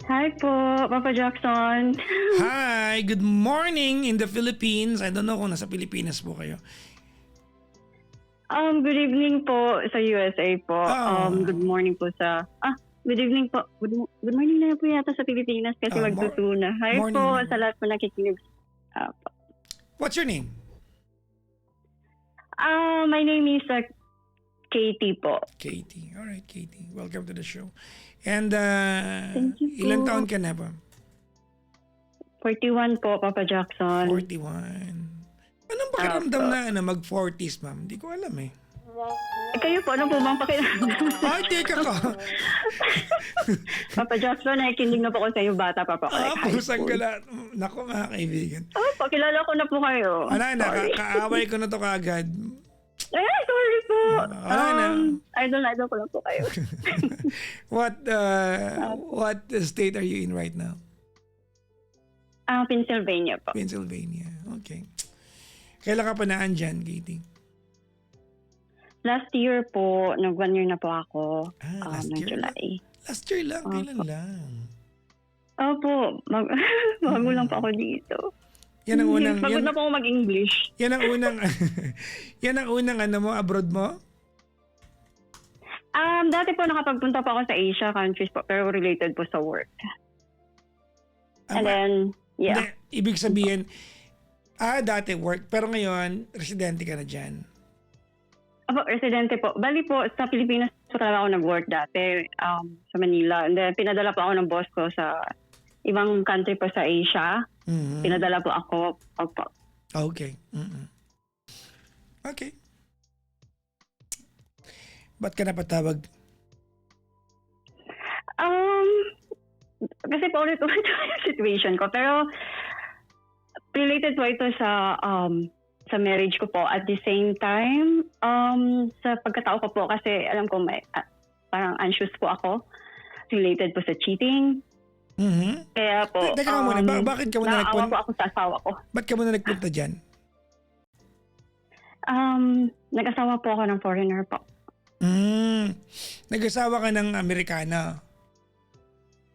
Hi po, Papa Jackson. Hi, good morning in the Philippines. I don't know kung nasa Pilipinas po kayo. Good evening po sa USA po. Good Oh, morning po sa... good evening po. Good morning na po yata sa Pilipinas kasi magsusuna. Hi morning po na. sa lahat po nakikinig. What's your name? My name is Katie po. Katie. All right, Katie. Welcome to the show. And Thank you po. ilang taon ka na ba? 41 po, Papa Jackson. 41. Anong pakiramdam na mag-40s, ma'am? Hindi ko alam eh. Kayo po, ano po bang pakiramdam? Ay, teka ka. Papa Jackson, nakikinig na po ko sa iyo bata pa po. Pusang gala. Naku, mga kaibigan. Pakilala ko na po kayo. Kaaway ko na to kaagad. Sorry po. Na. Idol ko lang po kayo. What state are you in right now? Pennsylvania po. Pennsylvania. Okay. Kailan ka pa naan dyan, Katie? Last year po, nag-1 year na po ako. Last ng year July. Last year lang? Kailan lang? Opo. Bago lang po ako dito. Yan ang unang... Pagod na po ako mag-English. Yan ang unang... yan ang unang abroad mo? Dati po nakapagpunta po ako sa Asia countries po, pero related po sa work. And then, yeah. Hindi, ibig sabihin, dati work, pero ngayon, residente ka na dyan. Apo, residente po. Bali po, sa Pilipinas po talaga ako nag-work dati sa Manila. And then, pinadala po ako ng boss ko sa ibang country po sa Asia. Mm-hmm. Pinadala po ako. Opo. Okay. Mm-hmm. Okay. Ba't ka napatawag? Kasi po ulit yung situation ko. Pero, related po ito sa marriage ko po. At the same time, sa pagkatao ko po, kasi alam ko may parang anxious po ako related po sa cheating. Mm-hmm. Kaya po, Teka muna, bakit ka muna naawa po ako sa asawa ko. Ba't ka muna nagpunta dyan? Nag-asawa po ako ng foreigner po. Nag-asawa ka ng Amerikana?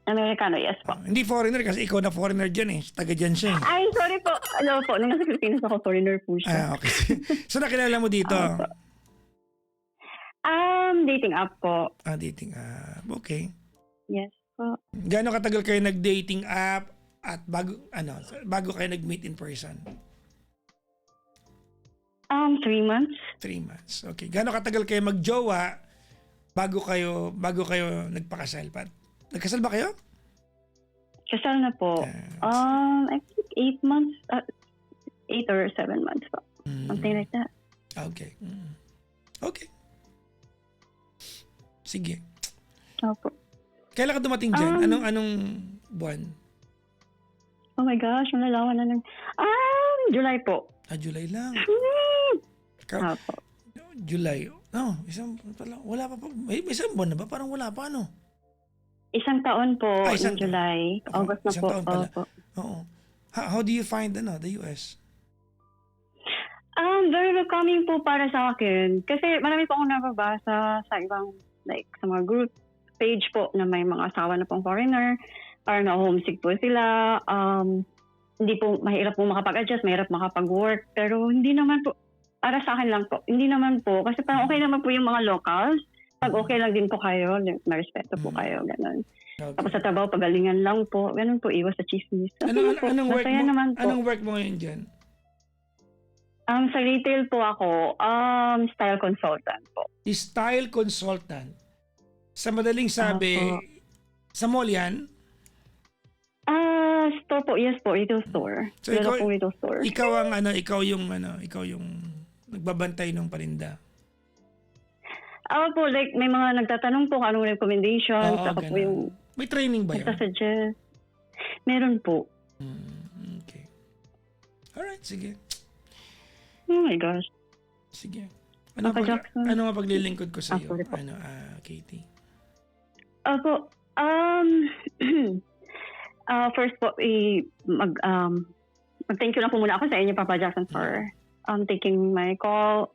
Amerikano, yes po. Hindi foreigner kasi ikaw na foreigner dyan eh. Taga dyan siya eh. Ay, sorry po. Ano po, nung nasa Pilipinas ako, foreigner po siya. Okay. So nakilala mo dito? Dating app po. Dating app. Okay. Yes po. Gaano katagal kayo nag-dating app at bago kayo nag-meet in person? 3 months. 3 months. Okay. Gaano katagal kayo mag-jowa bago kayo nagpakasal? Nagkasal ba kayo? Kasal na po. I think 8 months. 8 or 7 months po. Something like that. Okay. Okay. Sige. Opo. Kailan ka dumating dyan? Anong buwan? Oh my gosh, malalaman na ng... July po. July lang. Opo. July. No, wala pa. May isang buwan na ba? Parang wala pa, ano? Isang taon po Isang in July. August na isang po. taon pala. Opo. Oo. How do you find the US? Very welcoming po para sa akin. Kasi marami po akong nababasa sa ibang, sa mga group page po na may mga asawa na pong foreigner. Parang na-homesick po sila. Hindi po, mahirap po makapag-adjust, mahirap makapag-work. Pero hindi naman po, para sa akin lang po, hindi naman po. Kasi parang okay naman po yung mga locals. Pag okay lang din po kayo, may respeto po kayo, gano'n. Okay. Tapos sa trabaho, pagalingan lang po. Gano'n po, iwas sa chismis. Anong work mo ngayon dyan? Sa retail po ako, style consultant po. Style consultant? Sa madaling sabi, sa mall yan? Store po, yes po, retail store. So retail store. Ikaw yung nagbabantay ng paninda. Po, may mga nagtatanong po kung anong recommendations. Po yung may training ba yun? Nagtasuggest. Meron po. Okay. Alright, sige. Oh my gosh. Sige. Ano nga paglilingkod ko sa iyo? Katie? Opo. First po, mag-thank you lang po muna ako sa inyo, Papa Jackson, for taking my call.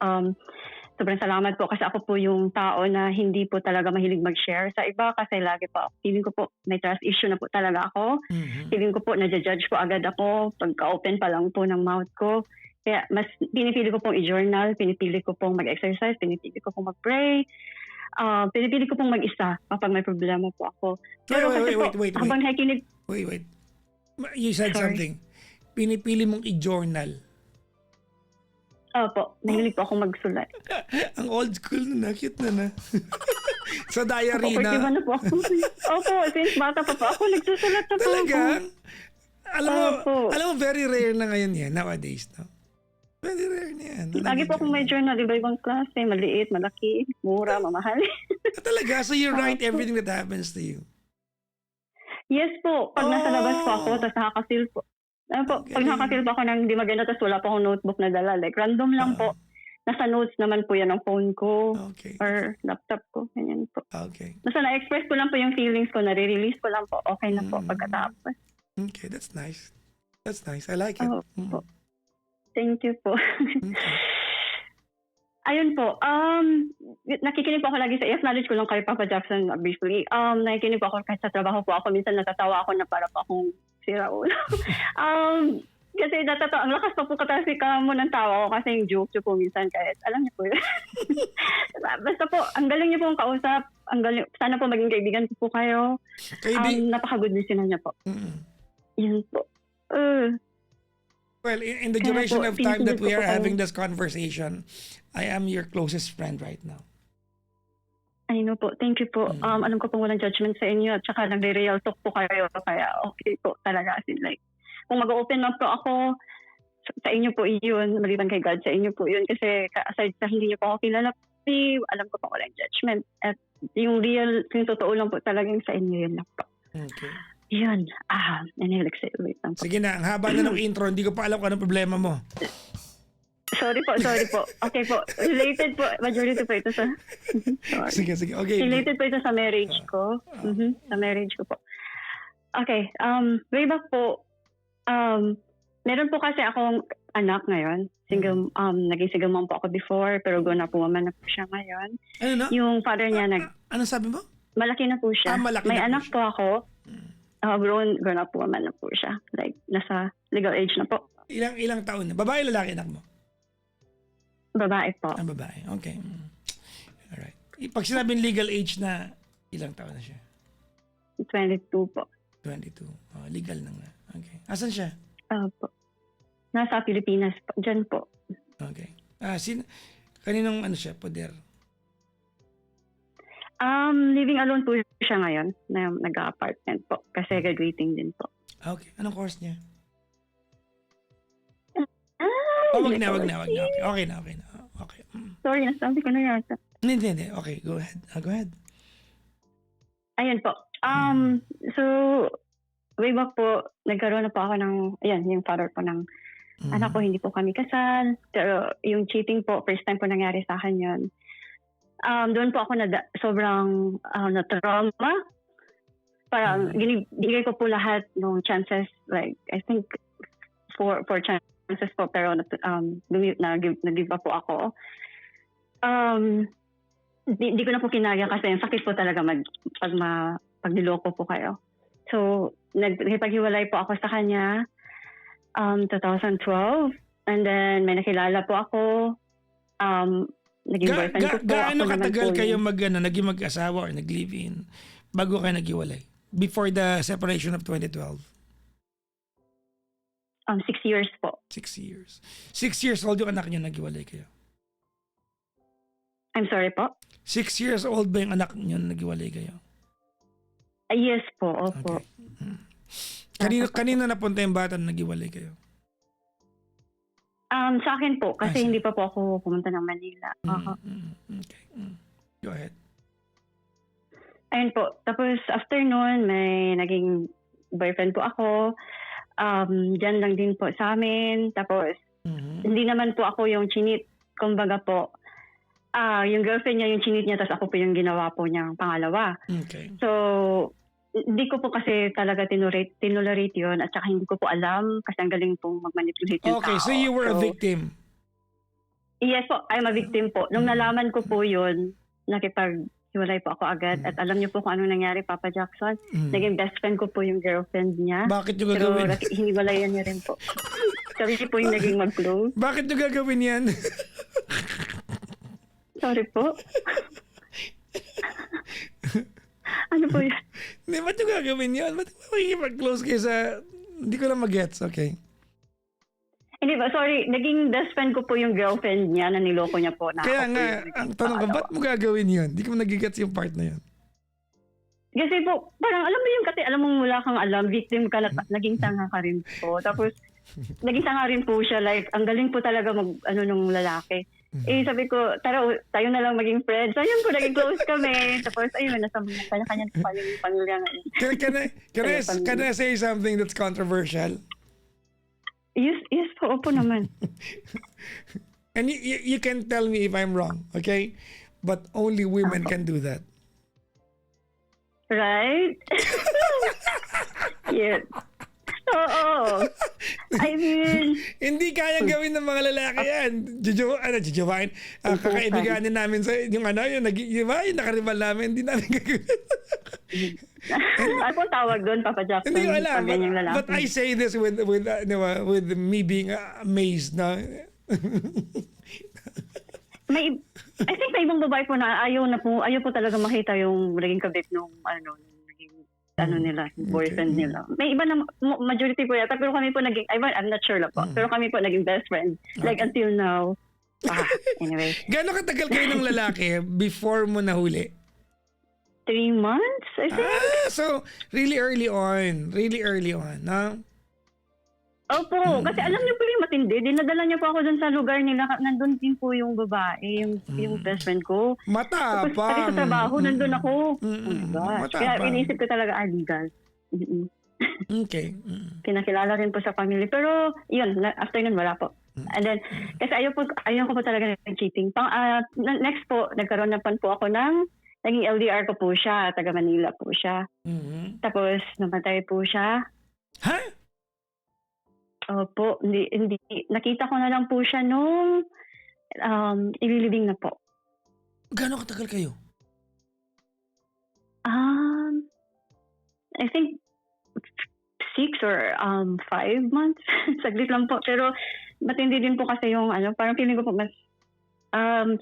sobrang salamat po kasi ako po yung tao na hindi po talaga mahilig mag-share sa iba kasi lagi po, feeling ko po may trust issue na po talaga ako. Feeling ko po nadja-judge po agad ako pagka-open pa lang po ng mouth ko. Kaya mas pinipili ko pong i-journal, pinipili ko pong mag-exercise, pinipili ko pong mag-pray, pinipili ko pong mag-isa kapag may problema po ako. Pero Wait. habang nakikinig... Wait. You said something. Pinipili mong i-journal. Opo, nahilig po ako magsulat. Ang old school na, cute na. Sa diary Opo, na. na po ako. Opo, since bata pa po ako, nagsusulat na po Talaga? ako. Alam mo, very rare na ngayon yan, nowadays, no? Very rare na yan. Lagi po akong may journal, iba-ibang klase, maliit, malaki, mura, mamahal. Talaga? So you write everything that happens to you? Yes po, pag nasa labas po ako, tapos nakaka-feel po. Pag nakaka-feel po ako ng di maganda, tapos wala pa akong notebook na dala. Like, random lang po. Nasa notes naman po yan ng phone ko or laptop ko. Ganyan po. Okay. Basta na-express ko lang po yung feelings ko, nare-release ko lang po. Okay na po pagkatapos. Okay, that's nice. That's nice. I like it. Po. Thank you po. Ayun po. Nakikinig po ako lagi sa i-acknowledge ko lang kay Papa Jackson briefly. Nakikinig po ako kahit sa trabaho po ako. Minsan natatawa ako na para po akong sira ulo. Kasi ang lakas pa po kasi ka mo ng tawa ko kasi yung joke po minsan kahit alam niyo po yun. Basta po, ang galing niyo pong kausap. Ang galing, sana po maging kaibigan ko po kayo. Napaka-good listener niya po. Yun po. Well, in the duration of time that we are having this conversation, I am your closest friend right now. I know po. Thank you po. Alam ko pong walang judgment sa inyo at saka nagre-real talk po kayo. Kaya okay po talaga. As in, like, kung mag-open up po ako, sa inyo po yun. Maliban kay God, sa inyo po yun. Kasi aside sa hindi niyo po ako kilala, alam ko po walang judgment. At yung real, yung totoo lang po talagang sa inyo yun lang po. Okay. Yun. Wait lang po. Sige na, ang haba na ng intro. Hindi ko pa alam kung anong problema mo. Sorry po. Okay po. Related po. Majority po ito sa... Sige. Okay. Related po ito sa marriage ko. Sa marriage ko po. Okay. Way back po, meron po kasi akong anak ngayon. Naging single mom po ako before, pero grown up woman na po siya ngayon. Ano na? Yung father niya ano sabi mo? malaki na po siya. Malaki May na po anak siya. po ako. Grown up woman na po siya. Like, nasa legal age na po. Ilang taon na? Babae, lalaki anak mo? Babae po. Babae. Okay. Alright. Pag sinabing legal age na, ilang taon na siya? 22 po. 22. Oh, legal na nga. Okay. Asan siya? Po. Nasa Pilipinas po. Diyan po. Okay. Kaninong ano siya? Poder? Living alone po siya ngayon. Nag-apartment po. Kasi graduating din po. Okay. Anong course niya? Wag na. Okay na. Okay. Sorry, nasabi ko na yata. Hindi. Okay, go ahead. Ayun po. So, way back po, nagkaroon na po ako ng, yung father po ng anak ko, hindi po kami kasal. Pero yung cheating po, first time po nangyari sa akin yun. Doon po ako sobrang na-trauma. Parang binigay ko po lahat ng chances, like, I think, for chances po, pero nag-give up po ako. Di ko na po kinaya kasi yung sakit po talaga pag niloko po kayo. So, nagpaghiwalay po ako sa kanya 2012, and then may nakilala po ako. Naging boyfriend ko po. Gaano katagal kayo naging mag-asawa or nag-live-in bago kayo naghiwalay? Before the separation of 2012? 6 years po. 6 years. 6 years old yung anak niyo naghiwalay kayo? I'm sorry po? 6 years old ba yung anak niyo naghiwalay kayo? Yes po, opo. Okay. Kanina napunta yung bata na naghiwalay kayo? Sa akin po, kasi hindi pa po ako pumunta ng Manila. Okay. Go ahead. Ayun po. Tapos after noon, may naging boyfriend po ako. Diyan lang din po sa amin. Tapos, hindi naman po ako yung chinit. Kumbaga po, yung girlfriend niya yung chinit niya, tapos ako po yung ginawa po niyang pangalawa. Okay. So, hindi ko po kasi talaga tinolerate yun at saka hindi ko po alam kasi ang galing pong mag-manipulate yung Okay, tao. so you were a victim? Yes po, I'm a victim po. Nung nalaman ko po yun, nakipaghiwalay po ako agad. At alam niyo po kung anong nangyari, Papa Jackson. Naging best friend ko po yung girlfriend niya. Bakit nyo Pero gagawin? hiniwalayan niya rin po. Kami po yung naging mag-close. Bakit nyo gagawin yan? Sorry po. Ano po yun? Hindi, ba't nyo gagawin yan? Ba't makikipag-close kayo sa... Hindi ko lang mag-gets, okay? Hindi ba, sorry. Naging best friend ko po yung girlfriend niya na niloko niya po. Na Kaya ako po nga, yung naging ang tanong ko, pangalawa. ba't mo gagawin yun? Hindi ko nagigets yung part na yun. Kasi po, parang alam mo yung kasi alam mo wala kang alam, victim ka na naging tanga ka rin po. Tapos, naging tanga rin po siya. Like, ang galing po talaga nung lalaki. Eh, sabi ko, tara, tayo na lang maging friends. Ayun po, naging close kami. Tapos, ayun, nasa kanya-kanya pa yung pamilya ngayon. Can I say something that's controversial? Yes po, opo naman. And you can tell me if I'm wrong, okay? But only women can do that. Right? Yes. Oo. I mean, Hindi kayang gawin ng mga lalaki yan. Jujuwain. Kakaibiganin namin sa yung yung nakaribal namin, hindi namin gagawin. ano pong tawag doon, Papa Jackson? Hindi ko alam. Pag ganyang lalaki. But I say this with me being amazed na. I think may ibang babae po na ayaw po talaga makita yung naging kabit nung nila, boyfriend nila. May iba na majority po yata, pero kami po naging, I'm not sure lang po, pero kami po naging best friend. Like until now. Anyway. Gano'ng katagal kayo ng lalaki before mo nahuli? 3 months, I think. So really early on, no? Opo, kasi alam niyo po yung matindi. Dinadala niya po ako dun sa lugar nila. Nandun din po yung babae, yung best friend ko. Matapang. Tapos sa trabaho, nandun ako. Oh my gosh. Kaya Matapang. inisip ko talaga, legal. Okay. Pinakilala rin po sa family. Pero, yun, after nun, wala po. And then, kasi ayaw ko po talaga ng cheating. Next po, nagkaroon na po ako naging LDR ko po siya, taga Manila po siya. Tapos, namatay po siya. Ha? Opo, hindi. Nakita ko na lang po siya nung ililibing na po. Gano'ng katagal kayo? I think 6 or 5 months. Saglit lang po. Pero matindi din po kasi yung parang feeling ko po mas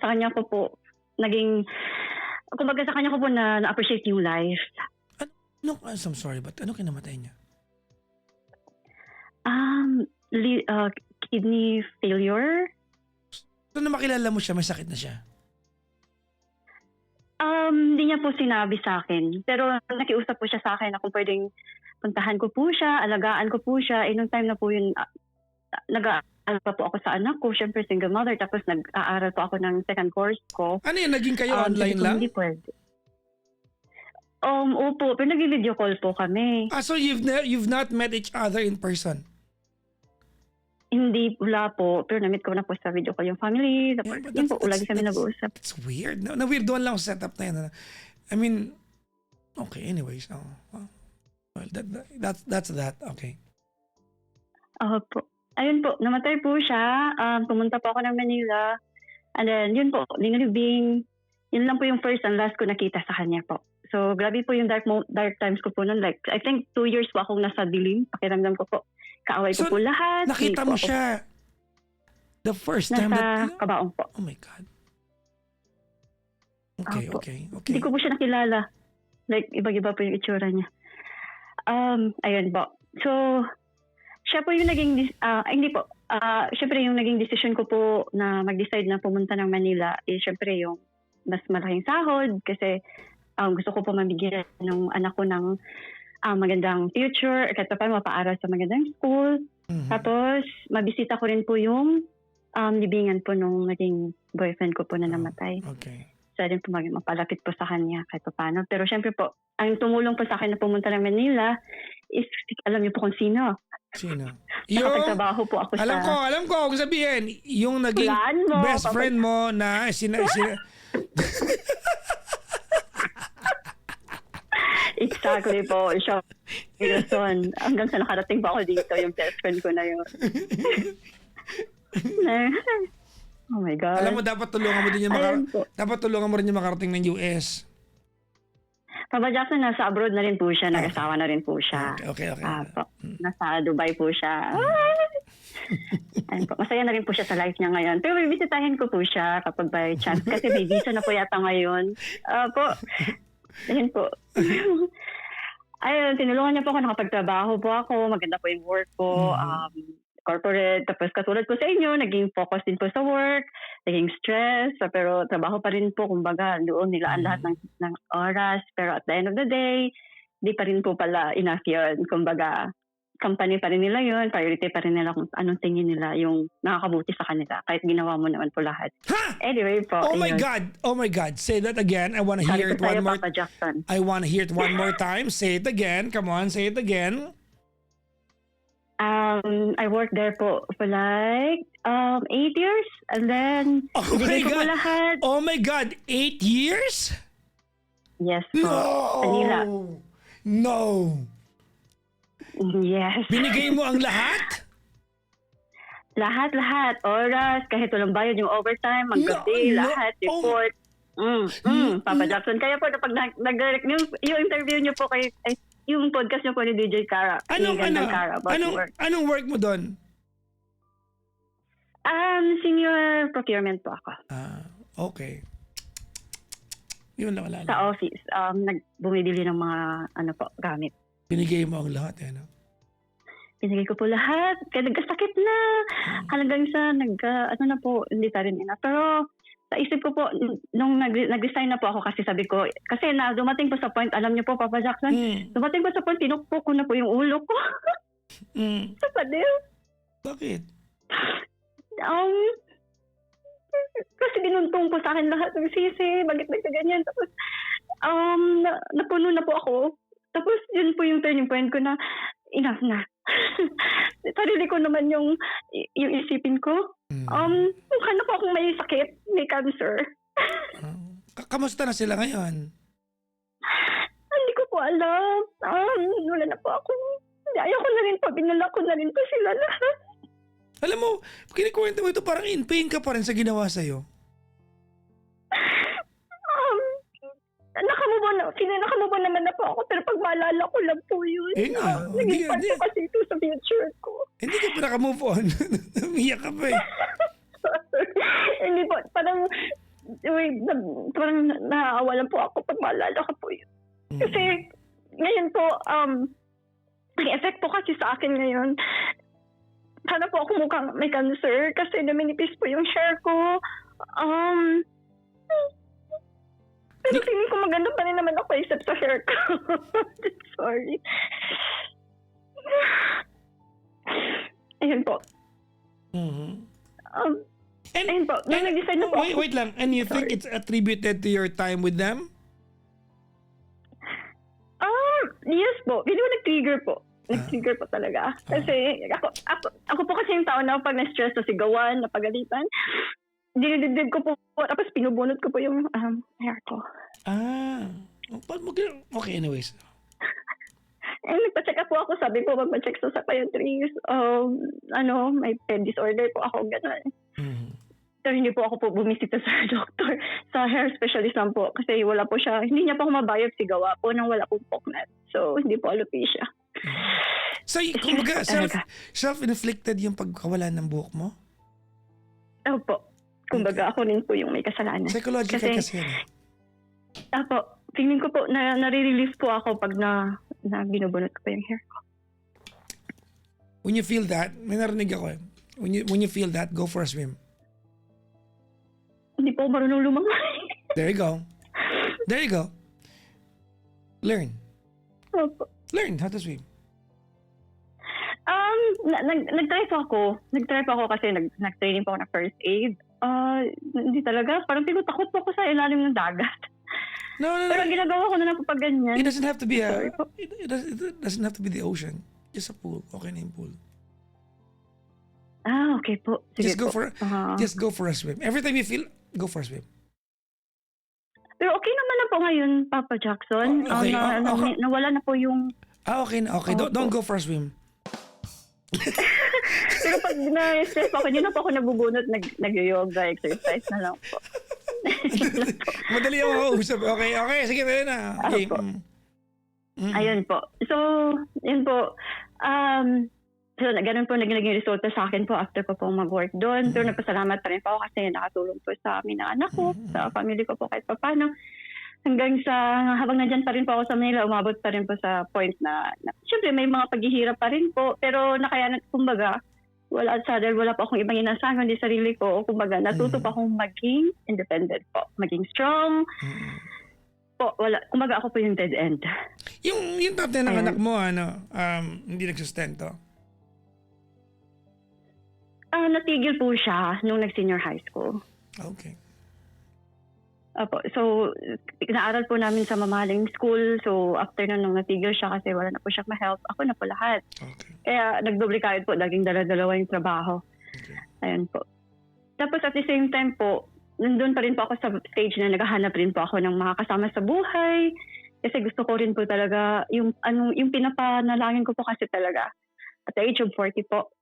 sa kanya ko po naging, kumbaga sa kanya ko po na-appreciate yung life. I'm sorry, but ano kinamatay niya? Kidney failure. So na makilala mo siya, may sakit na siya? Hindi niya po sinabi sa akin. Pero nakiusap po siya sa akin na kung pwedeng puntahan ko po siya, alagaan ko po siya. Nung time na po yun, nag-aaral pa po ako sa anak ko. Siyempre single mother. Tapos nag-aaral po ako ng second course ko. Ano yun, naging kayo online lang? Hindi pwede. Opo, pero nag-video call po kami. So you've not met each other in person? Hindi, wala po. Pero na-meet ko na po sa video call yung family. Tapos, yun po, lagi kami nag-uusap. It's weird. Na-weirdoan lang ang setup na yan. I mean, okay, anyways. Well, that's that. Okay. Po. Ayun po, namatay po siya. Pumunta po ako ng Manila. And then, yun po, lingalibing. Yun lang po yung first and last ko nakita sa kanya po. So, grabe po yung dark times ko po nun. Like, I think 2 years po akong nasa dilim. Pakiramdam ko po. Kaaway ko po lahat. Nakita mo siya the first time nasa Kabaong po. Oh my God. Okay. Hindi ko po siya nakilala. Like, iba-iba po yung itsura niya. Ayun po. So, siya po yung naging, hindi po. Siyempre yung naging decision ko po na mag-decide na pumunta ng Manila siyempre yung mas malaking sahod kasi gusto ko po mabigyan ng anak ko ng magandang future, kahit pa mapaaral sa magandang school. Tapos, mabisita ko rin po yung libingan po nung naging boyfriend ko po na namatay. Okay. So, rin po mapalapit po sa kanya kahit pa paano. Pero syempre po, ang tumulong po sa akin na pumunta ng Manila is, alam niyo po kung sino. Sino? Nakapagtrabaho po ako alam ko, kung sabihin, yung naging best friend mo na sina Exactly po. Siya, Wilson. Hanggang sa nakarating pa ako dito, yung best friend ko na yun. Oh my God. Alam mo, dapat tulungan mo din yung Ayun po. dapat tulungan mo rin yung makarating ng US. Papa Jackson, nasa abroad na rin po siya. Nag-asawa na rin po siya. Okay. Po, nasa Dubai po siya. Ayun po. Masaya na rin po siya sa life niya ngayon. Pero bibisitahin ko po siya kapag by chance. Kasi may visa na po yata ngayon. Po. Ayun po. Ayun, tinulungan niya po ako. Nakapagtrabaho po ako. Maganda po yung work ko. Corporate. Tapos katulad po sa inyo, naging focus din po sa work. Naging stress. Pero trabaho pa rin po. Kumbaga, doon nilaan lahat ng oras. Pero at the end of the day, di pa rin po pala enough yun. Kumbaga, company pa rin nila yun. Priority pa rin nila kung anong tingin nila yung nakakabuti sa kanila. Kahit ginawa mo naman po lahat. Ha? Anyway po. Oh my ayun. God. Oh my God. Say that again. I want to hear it Sabi ko one sa'yo, more. Papa Jackson. I want to hear it one more time. Say it again. Come on, say it again. I worked there po for like 8 years. And then, Oh my binigay ko po God. lahat. Oh my God. 8 years? Yes po. Manila. No. Yes. Binigay mo ang lahat? Lahat. Oras. Kahit walang bayad yung overtime. Maggabi. No. Lahat. Oh. Report. Papa Jackson. Kaya po, pag yung interview niyo po kay yung podcast niyo po ni DJ Cara. Anong work mo doon? Senior procurement po ako. Okay. Yun lang wala. Sa office. Bumibili ng mga gamit. Binigay mo ang lahat, no? Pinigay ko po lahat. Kaya nagkasakit na. Halagang sa na po, hindi pa rin ina. Pero sa isip ko po, nung nag-resign na po ako kasi sabi ko, kasi na dumating po sa point, alam niyo po, Papa Jackson, dumating po sa point, tinukpo ko na po yung ulo ko. Sa pader. Bakit? Kasi binuntong po sa akin lahat ng sisi, bakit nagkaganyan. Tapos, napuno na po ako. Tapos, yun po yung turning point ko na, enough na. Sarili ko naman yung isipin ko. Mukha po akong may sakit, may cancer. Kamusta na sila ngayon? Hindi ko po alam. Wala na po ako. Ayoko na rin po, binala ko na rin po sila lahat. Alam mo, kinikwento mo ito parang in pain ka pa rin sa ginawa sa'yo. Nakamove on naman na po ako, pero pag maalala ko lang po yun. Naging part po kasi ito sa future ko. Hindi ka pa naka-move on. Umiyak ka pa eh. Hindi po, parang naaawa lang po ako pag maalala ko po yun. Kasi ngayon po, ang effect po kasi sa akin ngayon, sana po ako mukhang may cancer kasi naminipis po yung hair ko. Pero feeling ko maganda pa rin naman ako except sa hair ko. Sorry. Ayun po. Ayun po. Nung nag-decide na po ako. Wait lang. And you think it's attributed to your time with them? Yes po. Hindi ko nag-trigger po. Nag-trigger po talaga. Kasi ako po kasi yung tao na pag na-stress na sigawan, napagalitan, dinidibdib ko po, tapos pinubunot ko po yung hair ko. Okay, anyways. Nagpa-check up po ako. Sabi po, magpa-check sa psychiatrist. May pet disorder po ako, gano'n. Pero hindi po ako po bumisita sa doctor, sa hair specialist lang po. Kasi wala po siya, hindi niya po ako mabiopsy gawa po nang wala pong poknat. So, hindi po alopecia. So, kumbaga, self-inflicted yung pagkawala ng buhok mo? Opo. Kumbaga, ako rin po yung may kasalanan. Psychological kasi yan eh. Opo. Feeling ko po, nare-relief po ako pag na binubunot ko po yung hair ko. When you feel that, may narinig ako eh. When you feel that, go for a swim. Hindi po marunong lumangoy. There you go. There you go. Learn. Opo. Learn how to swim. Nag-try po ako kasi nag-training po ako ng first aid. Hindi talaga. Parang tinutakot po ako sa ilalim ng dagat. No. Pero ginagawa ko na lang kapag ganyan. It doesn't have to be it doesn't have to be the ocean. Just a pool. Okay na yung pool. Okay po. Sige Just go for a swim. Every time you feel, go for a swim. Pero okay naman na po ngayon, Papa Jackson. Okay. Nawala na po yung... Okay. Don't go for a swim. Pero pag na-stress po ako, hindi na po ako nabubunot, nag-yoga, exercise na lang po. Madali ako makausap. Okay. Sige, pwede na. Okay. Opo. Ayun po. So, yun po. So, ganun po naging resulta sa akin po after ko po mag-work doon. Pero nagpasalamat pa rin po ako kasi nakatulong po sa amin ng anak ko, sa family ko po kahit pa paano. Hanggang sa, habang nandyan pa rin po ako sa Manila, umabot pa rin po sa point na syempre may mga paghihirap pa rin po. Pero nakayanat, kumbaga, wala po akong ibang inasahan, kundi sarili ko. O kumbaga, natuto pa akong maging independent po. Maging strong. Po, kumbaga ako po yung dead end. Yung tatay ng anak mo, hindi nagsustento? Natigil po siya nung nag-senior high school. Okay. Opo. So, naaral po namin sa mamahaling school. So, after nung natigil siya kasi wala na po siya ma-help, ako na po lahat. Okay. Kaya nagdoble kahit po, naging dala-dalawa yung trabaho. Okay. Ayun po. Tapos at the same time po, nandun pa rin po ako sa stage na naghahanap rin po ako ng mga kasama sa buhay. Kasi gusto ko rin po talaga, yung pinapanalangin ko po kasi talaga, at the age of 40 po,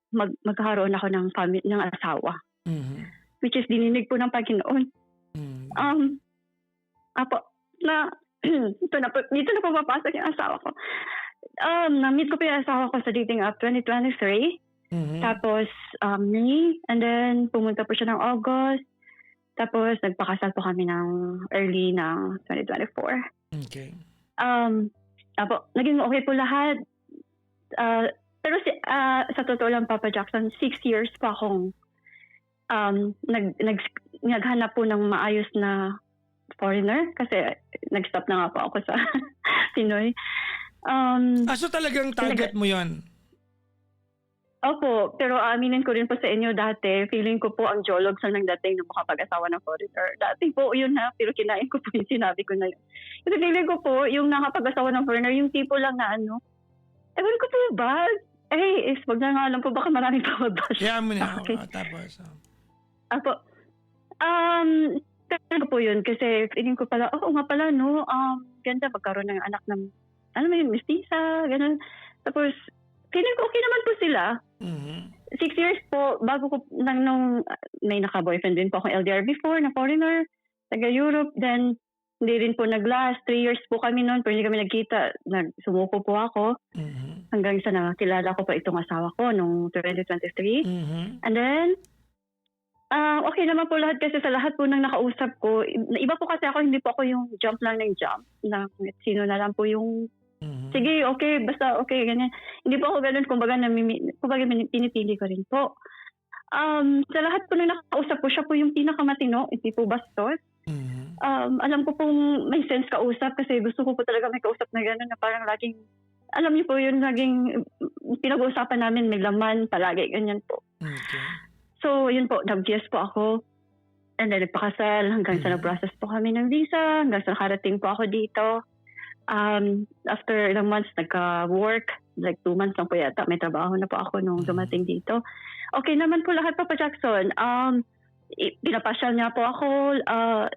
magkaroon ako ng family, ng asawa. Which is dininig po ng Panginoon. Dito na po papasok yung asawa ko. Na-meet ko po yung asawa ko sa dating app 2023. Tapos, May, and then pumunta po siya ng August. Tapos, nagpakasal po kami ng early ng 2024. Okay. Naging okay po lahat. Pero sa totoo lang, Papa Jackson, 6 years pa akong naghanap po ng maayos na foreigner kasi nag-stop na nga po ako sa Pinoy. So talagang target mo yon? Opo, pero aminin ko rin po sa inyo dati, feeling ko po ang jolog sa nang dating na makapag-asawa ng foreigner. Dati po yun na, pero kinain ko po yung sinabi ko na yun. Kasi feeling ko po, yung nakapag-asawa ng foreigner, yung tipo lang na ewan ko po ba? Wag na nga alam po, baka maraming pa mabash. Kaya mo na. Okay. Tapos. Apo. Pero po yun, kasi feeling ko pala, nga pala, no, ganda magkaroon ng anak ng, mestiza, ganun. Tapos, feeling ko okay naman po sila. 6 years po, bago ko, nung may naka-boyfriend din po akong LDR before, na foreigner, taga-Europe, then, hindi rin po nag-last. 3 years po kami noon, pero hindi kami nagkita. Sumuko po ako. Hanggang sa nakilala ko po itong asawa ko nung 2023. And then, okay naman po lahat kasi sa lahat po ng nakausap ko. Iba po kasi ako, hindi po ako yung jump lang ng jump. Na sino na lang po yung, sige, okay, basta okay, ganyan. Hindi po ako ganun, kumbaga pinipili ko rin po. Sa lahat po ng nakausap ko, siya po yung pinakamatino, hindi po bastos. Alam ko pong may sense kausap kasi gusto ko po talaga may kausap na gano'n na parang laging, alam niyo po yun, laging pinag-uusapan namin, may laman palagi, ganyan po. Okay. So, yun po, nag-yes po ako. And then, nagpakasal hanggang sa nag-process po kami ng visa, hanggang sa nakarating po ako dito. After ilang months, nagka-work, like 2 months lang po yata, may trabaho na po ako nung dumating dito. Okay naman po lahat, Papa Jackson. Pinapasyal niya po ako,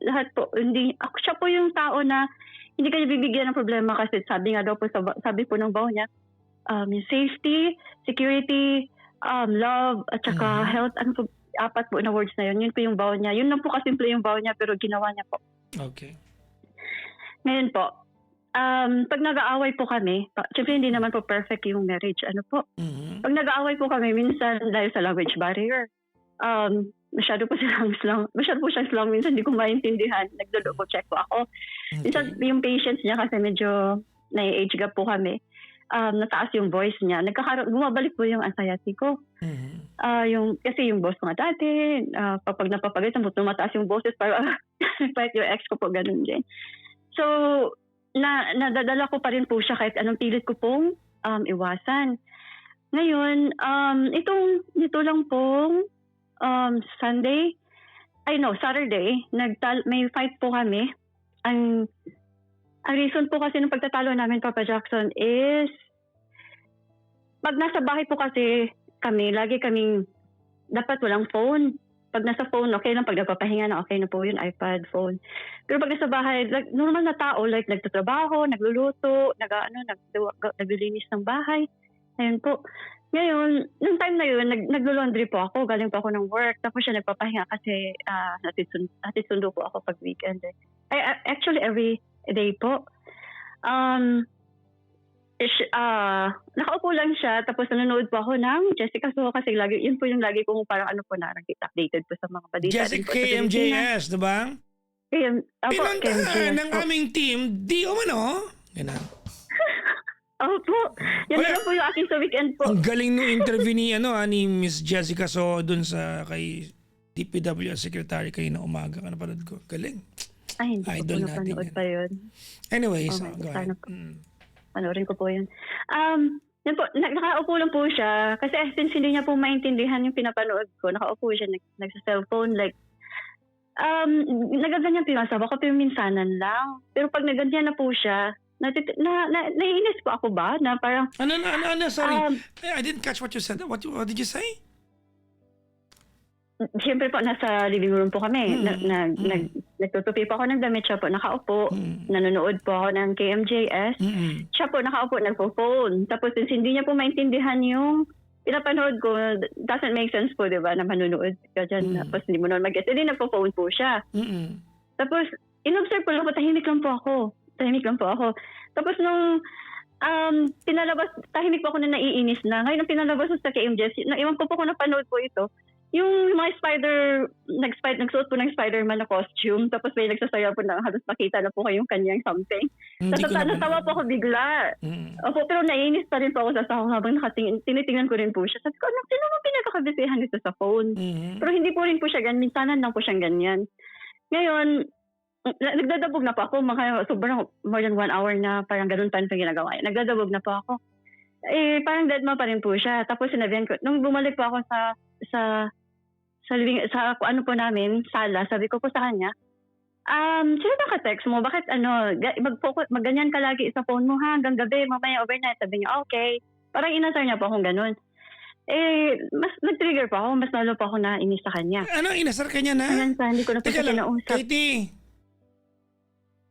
lahat po, ako siya po yung tao na hindi kayo bibigyan ng problema kasi sabi nga daw po, sabi po ng baon niya, yung safety, security, love, at saka health, 4 po na words na yun po yung baon niya. Yun lang po kasimple yung baon niya pero ginawa niya po. Okay. Ngayon po, pag nag-aaway po kami, syempre hindi naman po perfect yung marriage, pag nag-aaway po kami, minsan dahil sa language barrier, masyado po siyang slang, minsan hindi ko maintindihan, nagdo-double check po ako. Minsan yung patience niya kasi medyo na-age gap po kami, nataas yung voice niya, bumabalik po yung anxiety ko. Kasi yung boss ko nga dati, kapag napapagalitan mo, tumataas yung boses para kahit yung ex ko po, ganun din. So, nadadala ko pa rin po siya kahit anong pilit ko pong iwasan. Ngayon, nito lang pong Saturday, may fight po kami. Ang reason po kasi ng pagtatalo namin, Papa Jackson, is pag nasa bahay po kasi kami, lagi kaming dapat walang phone. Pag nasa phone, okay lang. Pag nagpapahinga na, okay na po yun, iPad, phone. Pero pag nasa bahay, like, normal na tao, like nagtatrabaho, nagluluto, naglilinis ng bahay. Ayun po. Ngayon, nung time na yun, naglo-laundry po ako. Galing po ako ng work. Tapos siya nagpapahinga kasi hatid sundo po ako pag weekend. Actually, every day po. Nakaupo lang siya. Tapos nanonood po ako ng Jessica So kasi yun po yung lagi kong parang updated po sa mga balita. Jessica KMJS, di ba? Pinuntahan ng aming team, di umano. Ganun. Opo. Yan na lang po yung aking sa weekend po. Ang galing nung interview ni Miss Jessica So dun sa kay DPWS Secretary kayo na umaga. Napanood ko. Galing. Ay, hindi Idol ko po napanood pa yun. Anyway, so go ahead. Panoorin ko po yun. Yan po, nakaupo lang po siya. Kasi since hindi niya po maintindihan yung pinapanood ko, nakaupo siya, nagsa-cellphone, like, nagaganyan po yung asawa ko, pero minsanan lang. Pero pag naganyan na po siya, naiinis po ako ba? Na parang... Sorry. I didn't catch what you said. What did you say? Siyempre po, nasa living room po kami. Nagtutupi po ako ng damit. Siya po nakaupo. Nanonood po ako ng KMJS. Siya po nakaupo, nagpo-phone. Tapos hindi niya po maintindihan yung pinapanood ko. Doesn't make sense po, di ba? Na manonood ka dyan. Tapos hindi mo naman mag-guess. Hindi, nagpo-phone po siya. Tapos, in-observe ko lang po, tahimik lang po ako. Tapos nung tahimik po ako na naiinis na. Ngayon, pinalabas ko sa KMJS, naiwan ko po kung napanood po ito. Yung mga nagsuot po ng Spider-Man na costume, tapos may nagsasayaw po na halos makita na po kayong kanyang something. Natawa po ako bigla. Opo, pero naiinis pa rin po ako sa sahong habang tinitingnan ko rin po siya. Sabi ko, sino mo pinagkakabisihan dito sa phone? Pero hindi po rin po siya ganyan, minsanan lang po siyang ganyan. Ngayon, nagdadabog na po ako, sobrang more than 1 hour na parang ganun pa rin sa ginagawa. Nagdadabog na po ako. Parang deadma pa rin po siya. Tapos sinabihan ko, nung bumalik po ako sa ano po namin, sala, sabi ko po sa kanya, sino ba ka-text mo? Bakit magganyan ka lagi sa phone mo ha? Hanggang gabi, mamaya overnight. Sabi niya, okay. Parang inasar niya po akong ganun. Mas nag-trigger pa ako, mas lalo pa ako na inis sa kanya. Ano, inasar ka niya na? Hindi ko na po siya kinausap. Katie.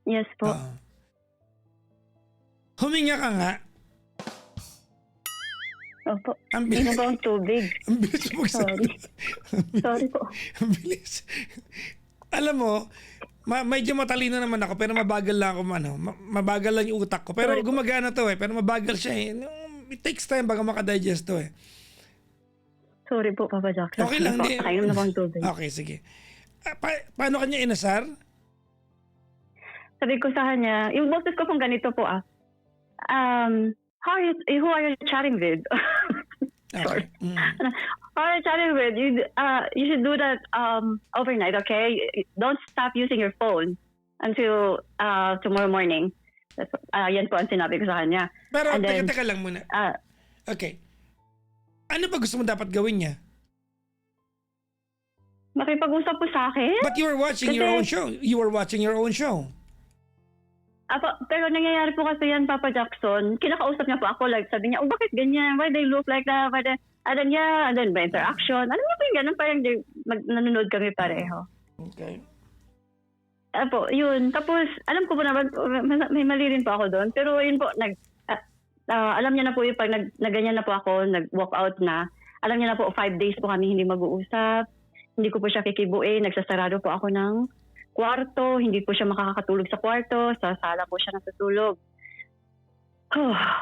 Yes po. Huminga ka nga. Opo. Hindi na ba ang tubig? Ang bilis mo Sorry. Sorry po. Ang bilis. Alam mo, medyo matalino naman ako, pero mabagal lang ako, mabagal lang yung utak ko. Pero gumagana to pero mabagal siya It takes time bago makadigest to Sorry po, Papa Jackson. Okay lang din. Pakainom na ba ang tubig? Okay, sige. Paano kanya inasar? Sabi ko sa kanya, yung boses ko pong ganito po who are you chatting with? Sorry. Who are you chatting with? You should do that overnight, okay? Don't stop using your phone until tomorrow morning. Yan po ang sinabi ko sa kanya. Pero teka lang muna. Okay. Ano ba gusto mo dapat gawin niya? Makipag-usap po sa akin. But you were watching your own show. You were watching your own show. Pero nangyayari po kasi yan, Papa Jackson. Kinakausap niya po ako. Like, sabi niya, bakit ganyan? Why they look like that? And then by interaction. Alam niyo po yung ganun, parang nanonood kami pareho. Okay. Yun. Tapos, alam ko po naman, may mali rin po ako doon. Pero yun po, alam niya na po yung pag nagganyan na po ako, nag-walk out na. Alam niya na po, 5 days po kami hindi mag-uusap. Hindi ko po siya kikibuin. Nagsasarado po ako ng kwarto, hindi po siya makakatulog sa kwarto, sa sala po siya natutulog.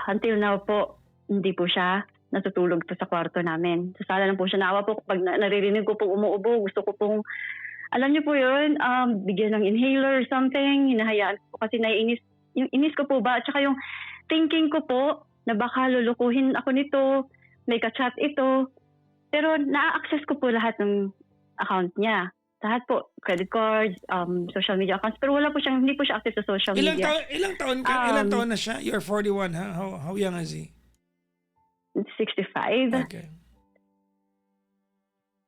Until now po, hindi po siya natutulog po sa kwarto namin. Sa sala lang po siya. Naawa po pag naririnig ko pong umuubo, gusto ko pong, alam niyo po yun, bigyan ng inhaler or something, hinahayaan ko kasi naiinis. Yung inis ko po ba, at saka yung thinking ko po, na baka lulukuhin ako nito, may ka-chat ito, pero na-access ko po lahat ng account niya. Lahat po, credit cards, social media accounts, pero hindi po siya active sa social media. Ilang taon na siya? You're 41, huh? How young is he? 65. Okay.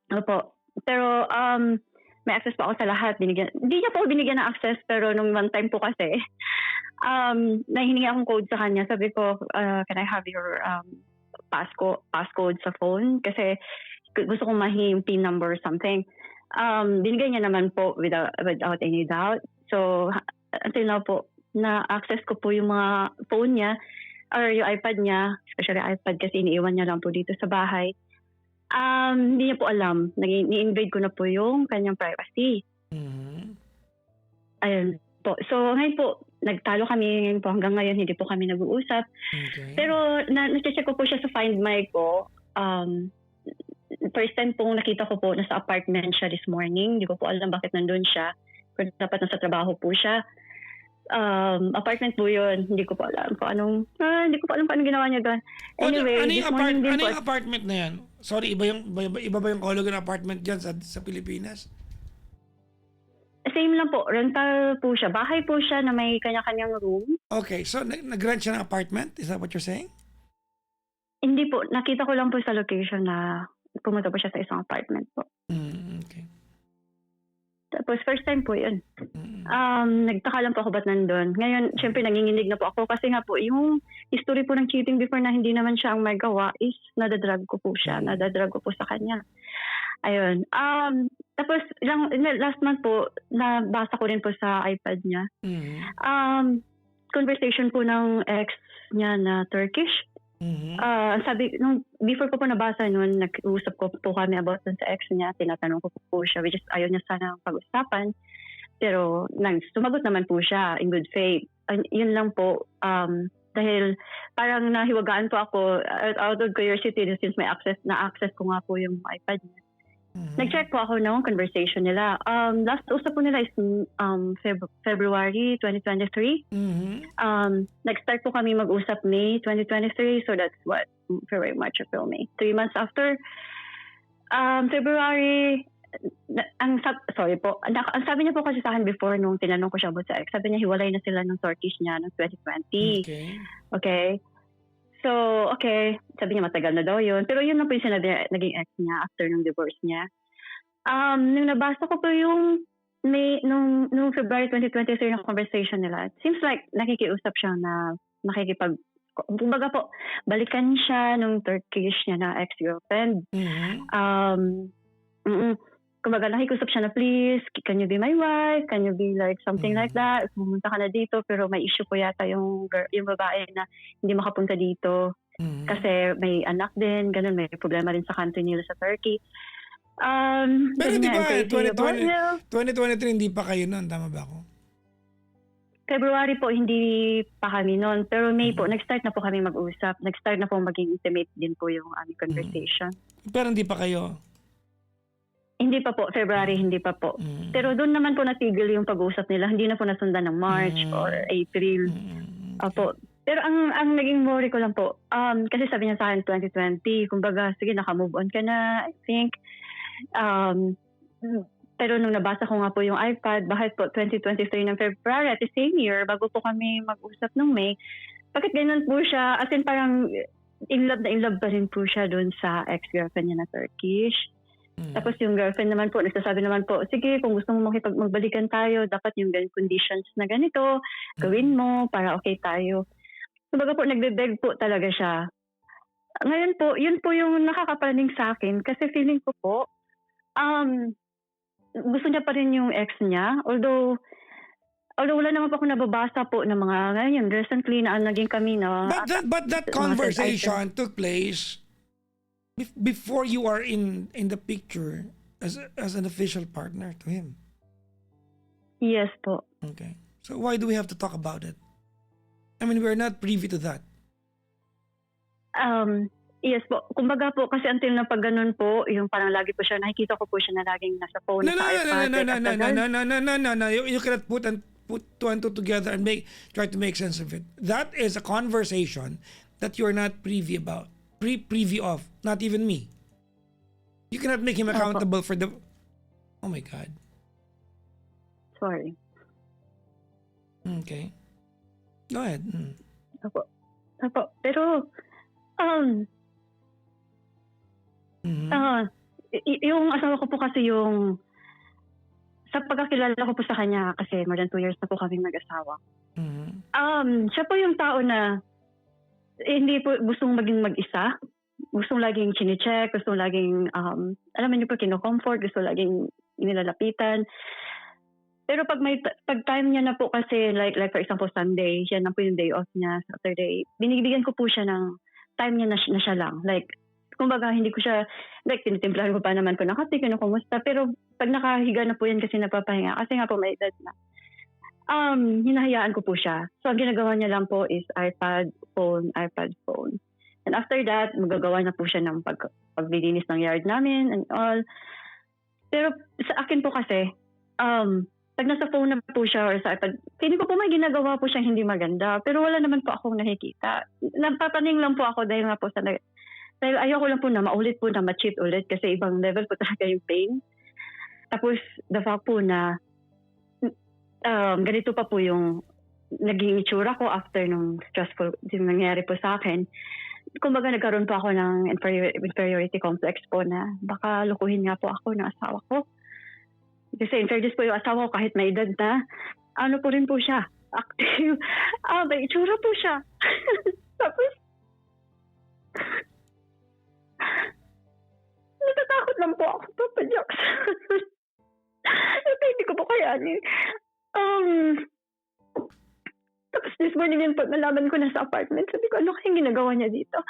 Opo. Pero may access po ako sa lahat. Hindi niya po binigyan ng access, pero nung one time po kasi, nahihingi akong code sa kanya. Sabi ko, can I have your passcode sa phone? Kasi gusto kong mahingi yung PIN number or something. Binigay niya naman po without any doubt. So, until now po, na-access ko po yung mga phone niya. or yung iPad niya, especially iPad kasi iniiwan niya lang po dito sa bahay. Hindi niya po alam. Ni-invade ko na po yung kanyang privacy. Mhm. Ayun po. So ngayon po, nagtalo kami ngayon po hanggang ngayon, hindi po kami nag-uusap. Okay. Pero na-check ko po siya sa Find My ko. First time pong nakita ko po, nasa apartment siya this morning. Hindi ko po alam bakit nandun siya. Pero dapat nasa trabaho po siya. Apartment po yun. Hindi ko po alam kung anong ginawa niya doon. Anyway, ano this morning din po. yung apartment na yan? Sorry, iba ba yung kahulugan ng apartment dyan sa Pilipinas? Same lang po. Rental po siya. Bahay po siya na may kanya-kanyang room. Okay, so nag-rent siya ng apartment? Is that what you're saying? Hindi po. Nakita ko lang po sa location na pumunta po siya sa isang apartment po. Okay. Tapos first time po yun. Mm. Nagtaka lang po ako ba't nandun. Ngayon, syempre nanginginig na po ako kasi nga po yung history po ng cheating before na hindi naman siya ang may gawa is nadadrag ko po siya. Nadadrag ko po sa kanya. Ayun. Tapos last month po, nabasa ko rin po sa iPad niya. Conversation po ng ex niya na Turkish. Sabi, before ko po nabasa nun, nag-uusap ko po kami about dun sa ex niya. Tinatanong ko po siya, which is ayaw niya sana pag-usapan. Pero sumagot naman po siya in good faith. Yun lang po, dahil parang nahiwagaan po ako out of curiosity since may access ko nga po yung iPad niya. Nag-check po ako ng conversation nila. Last usap po nila is February 2023. Nag-start po kami mag-usap May 2023. So that's what? February, March, April, May. 3 months after. February, sorry po. Ang sabi niya po kasi sa akin before nung tinanong ko siya about sa ex, sabi niya hiwalay na sila ng Turkish niya ng 2020. Okay. So, okay. Sabi niya matagal na daw yun. Pero yun lang po yung sinabi niya, naging ex niya after nung divorce niya. Nung nabasa ko po yung nung February 2023 na conversation nila, it seems like nakikiusap siya na kumbaga po, balikan siya nung Turkish niya na ex-girlfriend. Kumbaga nakikiusap siya na please, can you be my wife? Can you be like something like that? Pumunta ka na dito pero may issue po yata yung babae na hindi makapunta dito. Kasi may anak din, ganun, may problema rin sa country nila sa Turkey. Pero di ba, 2023 2023 hindi pa kayo nun, tama ba ako? February po, hindi pa kami noon. Pero May po, nag-start na po kami mag-usap. Nag-start na po maging intimate din po yung aming conversation. Pero hindi pa kayo? Hindi pa po. February, hindi pa po. Pero doon naman po natigil yung pag-usap nila. Hindi na po nasundan ng March or April. Opo. Pero ang naging worry ko lang po, kasi sabi niya sa akin 2020, kumbaga, sige, naka-move on ka na, I think. Pero nung nabasa ko nga po yung iPad, bakit po 2023 ng February at the same year, bago po kami mag-usap nung May, bakit ganun po siya? As in parang in love pa rin po siya doon sa ex-girlfriend niya na Turkish. Tapos yung girlfriend naman po, nagsasabi naman po, sige, kung gusto mo magbalikan tayo, dapat yung conditions na ganito, gawin mo para okay tayo. Kumbaga po, nagbe-beg po talaga siya. Ngayon po, yun po yung nakakapaning sa akin kasi feeling ko po, gusto niya pa rin yung ex niya. Although wala naman pa ako nababasa po ng mga ngayon, recently na naging kami na... But that conversation took place before you are in the picture as an official partner to him. Yes po. Okay. So why do we have to talk about it? I mean, we're not privy to that. Yes po. Kumbaga po, kasi until na pag ganun po, yung parang lagi po siya, nakikita ko po siya na laging nasa phone sa iPad. No. You cannot put two and two together and try to make sense of it. That is a conversation that you're not privy about. Privy of. Not even me. You cannot make him accountable for the... Oh my God. Sorry. Okay. Go ahead. Opo. Pero, yung asawa ko po kasi yung sa pagkakilala ko po sa kanya kasi more than 2 years na po kaming mag-asawa. Siya po yung tao na hindi po gustong maging mag-isa. Gustong laging chine-check, gustong laging, alam niyo po, kino-comfort, gusto laging nilalapitan. Pero pag time niya na po kasi, like for example, Sunday, siya na po yung day off niya, Saturday, binibigyan ko po siya ng time niya na siya lang. Like, kumbaga, hindi ko siya, like, tinitimplahan ko pa naman ko na kape, kumusta. Pero pag nakahiga na po yan kasi napapahinga, kasi nga po may edad na, hinahayaan ko po siya. So, ang ginagawa niya lang po is iPad, phone. And after that, magagawa na po siya ng paglilinis ng yard namin and all. Pero sa akin po kasi, pag nasa phone na po siya or sa iPad, feeling ko po may ginagawa po siyang hindi maganda. Pero wala naman po akong nakikita. Napapaning lang po ako dahil nga po dahil ayoko lang po na maulit po na ma-cheat ulit kasi ibang level po talaga yung pain. Tapos, the fact po na ganito pa po yung naging itsura ko after nung stressful yung nangyari po sa akin. Kumbaga nagkaroon po ako ng inferiority complex po na baka lukuhin nga po ako ng asawa ko. Kasi in fairness po yung asawa ko kahit may edad na, ano po rin po siya, active. May itsura po siya. Tapos, natatakot lang po ako, Papa Jackson. Ito hindi ko po kayanin. Tapos this morning yun, pag nalaman ko na sa apartment, sabi ko, ano kayang ginagawa niya dito?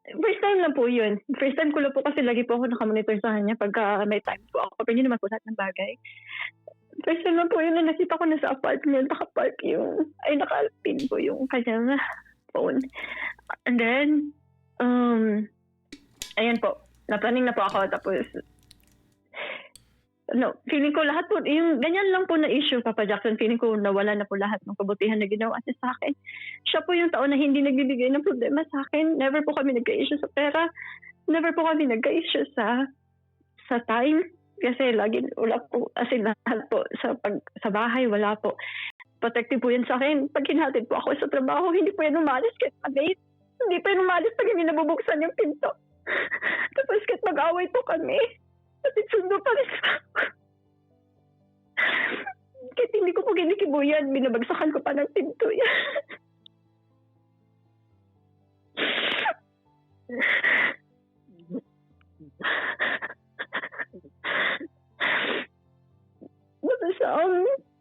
First time lang po yun. First time ko lang po kasi lagi po ako nakamonitor sa kanya pagka may time po ako. Pero hindi naman po lahat ng bagay. First time lang po yun na nakita ko na sa apartment, nakapark nakapin po yung kanyang phone. And then, ayan po, naplaning na po ako. Tapos, feeling ko lahat po, yung ganyan lang po na issue, Papa Jackson, feeling ko nawala na po lahat ng kabutihan na ginawa niya sa akin. Siya po yung tao na hindi nagbibigay ng problema sa akin. Never po kami nagka-issue sa pera. Never po kami nagka-issue sa time. Kasi lagi, wala po, as in lahat po, sa bahay, wala po. Protective po yan sa akin. Pag hinatid po ako sa trabaho, hindi po yan umalis kahit mag-late. Hindi po yan umalis pag hindi nabubuksan yung pinto. Tapos kahit mag-away po kami, at sundo pa rin sa kahit hindi ko po ginikibuyan, binabagsakan ko pa ng pinto yan. Tapos,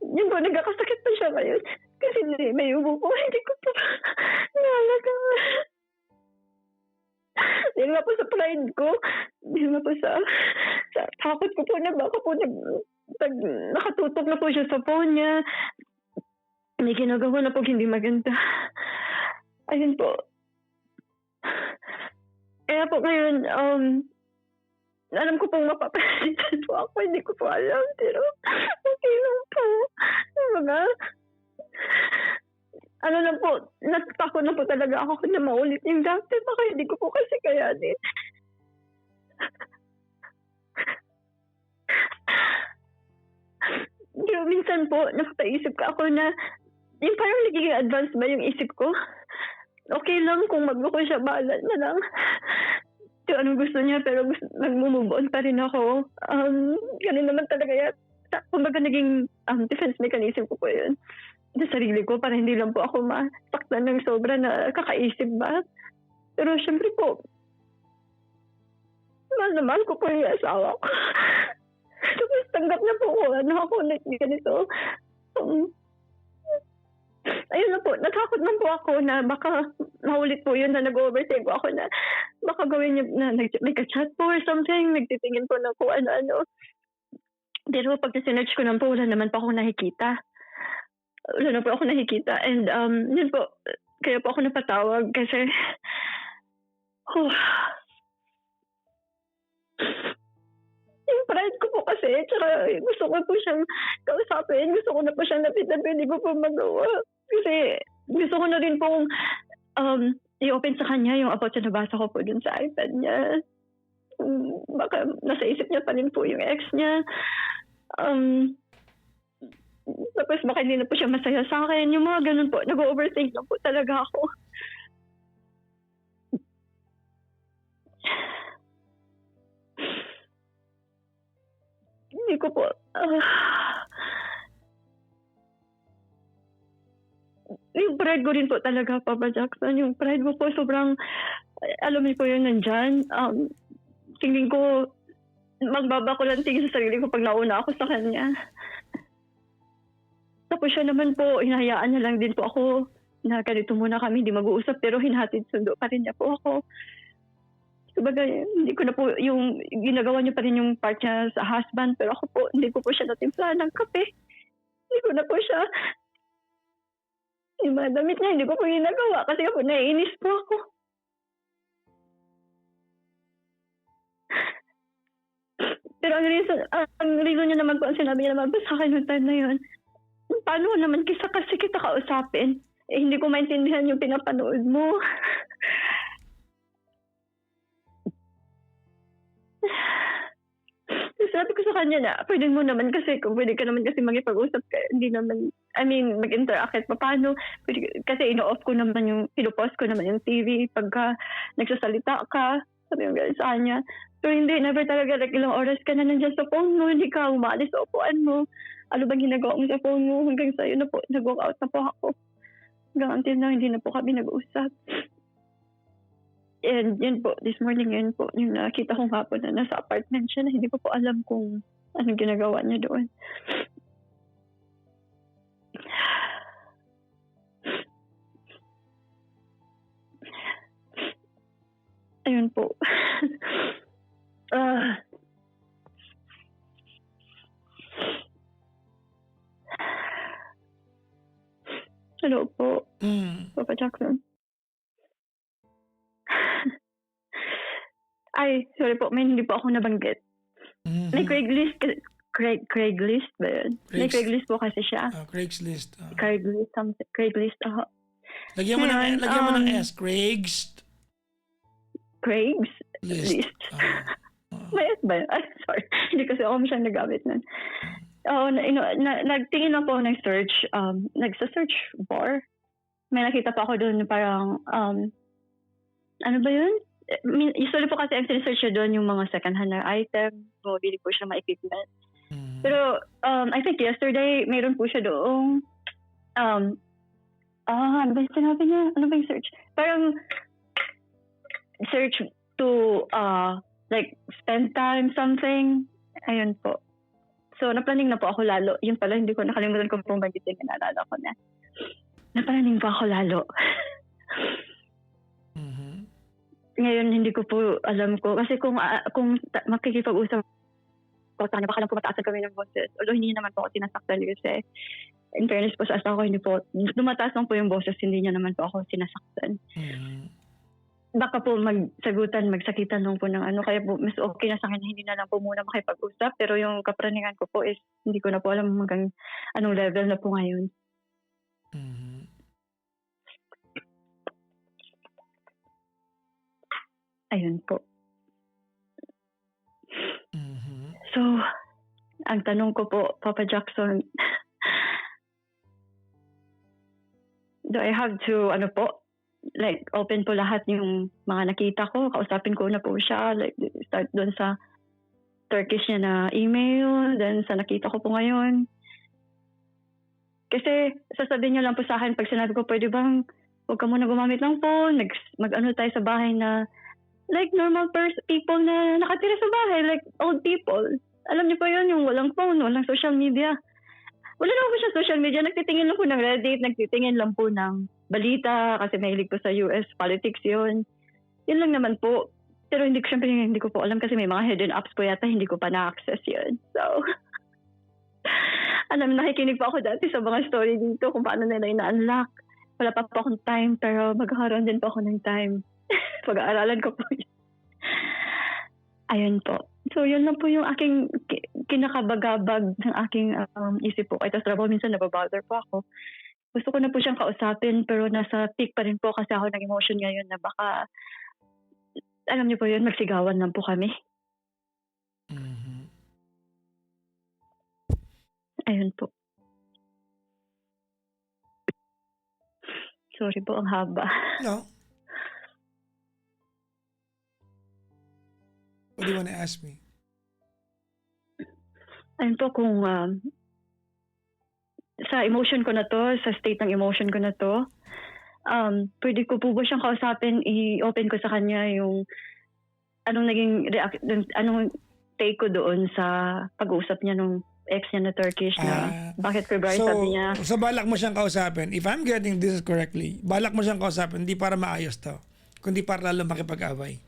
yun po, nagkakasakit pa siya ngayon. Kasi may ubo po, hindi ko po nalaga. Dahil nga po sa pride ko, dahil nga po sa takot ko po na baka po nakatutok na po siya sa phone niya. May ginagawa na po hindi maganda. Ayun po. Kaya po ngayon, alam ko pong mapapalitan po ako. Hindi ko po alam. Pero okay lang po. Mga ano na po, natatakot na po talaga ako na maulit yung dati. Baka hindi ko po kasi kayanin. Pero minsan po, napapaisip ka ako na yung parang nagiging advanced ba yung isip ko? Okay lang kung magloko siya, bahala na lang. Kung anong gusto niya, pero nag-move on pa rin ako. Ganun naman talaga yan. Kumbaga naging defense mechanism ko po yun. Sa sarili ko, para hindi lang po ako masaktan ng sobra na kakaisip ba. Pero syempre po, mahal na mahal ko po yung asawa ko. Tapos tanggap na po ko, ako ulit ganito. Ayun na po, natakot na po ako na baka maulit po yun na nag-overthink po ako na baka gawin niya na may ka-chat po or something, nagtitingin po na kung ano-ano. Pero pag sinerch ko na po, wala naman pa akong nakikita. Wala na po ako nakikita. And yun po, kaya po ako napatawag kasi yung pride ko po kasi, tsaka gusto ko po siyang kausapin, gusto ko na po siyang lapitan, pwede ko po magawa. Kasi gusto ko na rin pong i-open sa kanya yung about sa nabasa ko po dun sa iPad niya. Baka nasa isip niya pa rin po yung ex niya. Tapos baka hindi na po siya masaya sa akin. Yung mga ganun po, nag-overthink lang po talaga ako. Hindi ko po... yung pride ko rin po talaga, Papa Jackson. Yung pride ko po sobrang... alam niyo po yun nandyan. Tingin ko, magbaba ko lang tingin sa sarili ko pag nauna ako sa kanya. Tapos siya naman po, hinahayaan niya lang din po ako na ganito muna kami, hindi mag-uusap, pero hinhatid sundo pa rin niya po ako. Kumbaga, hindi ko na po yung ginagawa niya pa rin yung part niya sa husband, pero ako po, hindi ko po siya natimplahan ng kape. Hindi ko na po siya, yung mga damit niya, hindi ko po ginagawa kasi po naiinis po ako. Pero ang reason niya naman po, ang sinabi niya naman po sa akin noong time na yun, paano naman kasi kita kausapin? Eh, hindi ko maintindihan yung pinapanood mo. Sabi ko sa kanya na, pwede mo naman kasi, kung pwede ka naman kasi magipag-usap ka, hindi naman, mag-interact kahit paano. Kasi ino-off ko naman yung, pinupost ko naman yung TV pagka nagsasalita ka. Sabi yung gano'n sa kanya. Pero hindi, never talaga, like ilang oras ka na nandiyan sa phone mo, hindi ka umalis sa upuan mo. Ano bang ginagawa mo sa phone mo? Hanggang sa'yo na po, nag-walk out na po ako. Hanggang until na, hindi na po kami nag-usap. And yun po, this morning yun po, yung nakita kong hapon na nasa apartment siya na hindi ko po alam kung anong ginagawa niya doon. Ayun po. Hello po, Papa Jackson. Ay, sorry po, hindi po ako nabanggit. May Craigslist, Craigslist ba yun? May Craigslist po kasi siya. Craigslist. Craigslist, Lagyan mo Ngayon, ng S. Craigslist. Craigslist. May S ba yun? Ay, sorry. Hindi kasi ako masyang nagamit nun. Nagtingin ako ng search, nagsa-search bar. May nakita pa ako doon parang, ano ba yun? Usually po kasi ang sinesearch siya doon yung mga second-hand na item, bumabili po siya mga equipment. Pero I think yesterday, mayroon po siya doong, ano ba yung sinabi niya? Ano ba yung search? Parang search to like spend time something. Ayun po. So naplaning na po ako lalo. Yun pala, hindi ko nakalimutan kung pong magiting na naalala ko na. Naplaning pa ako lalo. Ngayon, hindi ko po alam ko. Kasi kung makikipag-usap ko sa kanya, baka lang po mataasan kami ng boses. Although hindi naman po ako sinasaktan kasi in fairness po sa asawa ko, hindi po, dumataas lang po yung boses, hindi niya naman po ako sinasaktan. Baka po magsakitan lang po ng ano, kaya po mas okay na sa akin na hindi na lang po muna makipag-usap. Pero yung kapraningan ko po is, hindi ko na po alam hanggang anong level na po ngayon. Ayun po. So, ang tanong ko po, Papa Jackson, do I have to, like, open po lahat yung mga nakita ko, kausapin ko na po siya, like, start doon sa Turkish niya na email, then sa nakita ko po ngayon. Kasi, sasabihin niya lang po sa akin, pag sinabi ko, pwede bang, huwag ka muna gumamit ng phone, mag-ano tayo sa bahay na, like normal people na nakatira sa bahay, like old people. Alam niyo po yun, yung walang phone, walang social media. Wala naman po siya social media, nagtitingin lang po ng Reddit, nagtitingin lang po ng balita, kasi mahilig po sa US politics yun. Yun lang naman po. Pero syempre hindi ko po alam kasi may mga hidden apps po yata, hindi ko pa na-access yun. So, nakikinig po ako dati sa mga story dito kung paano nila ina-unlock. Wala pa po akong time, pero magkakaroon din po ako ng time. Pag-aaralan ko po yun. Ayun po. So, yun lang po yung aking kinakabagabag ng aking isip po. Kahit sa trabaho, minsan nababother po ako. Gusto ko na po siyang kausapin, pero nasa peak pa rin po kasi ako ng emotion ngayon na baka, alam niyo po yun, magsigawan lang po kami. Ayun po. Sorry po, ang haba. No. What do you want to ask me? Ayun po, kung sa emotion ko na to, sa state ng emotion ko na to, pwede ko po ba siyang kausapin, i-open ko sa kanya yung anong naging anong take ko doon sa pag-uusap niya nung ex niya na Turkish na bakit February sabi niya. So balak mo siyang kausapin. If I'm getting this correctly, balak mo siyang kausapin hindi para maayos to, kundi para lalo makipag-away.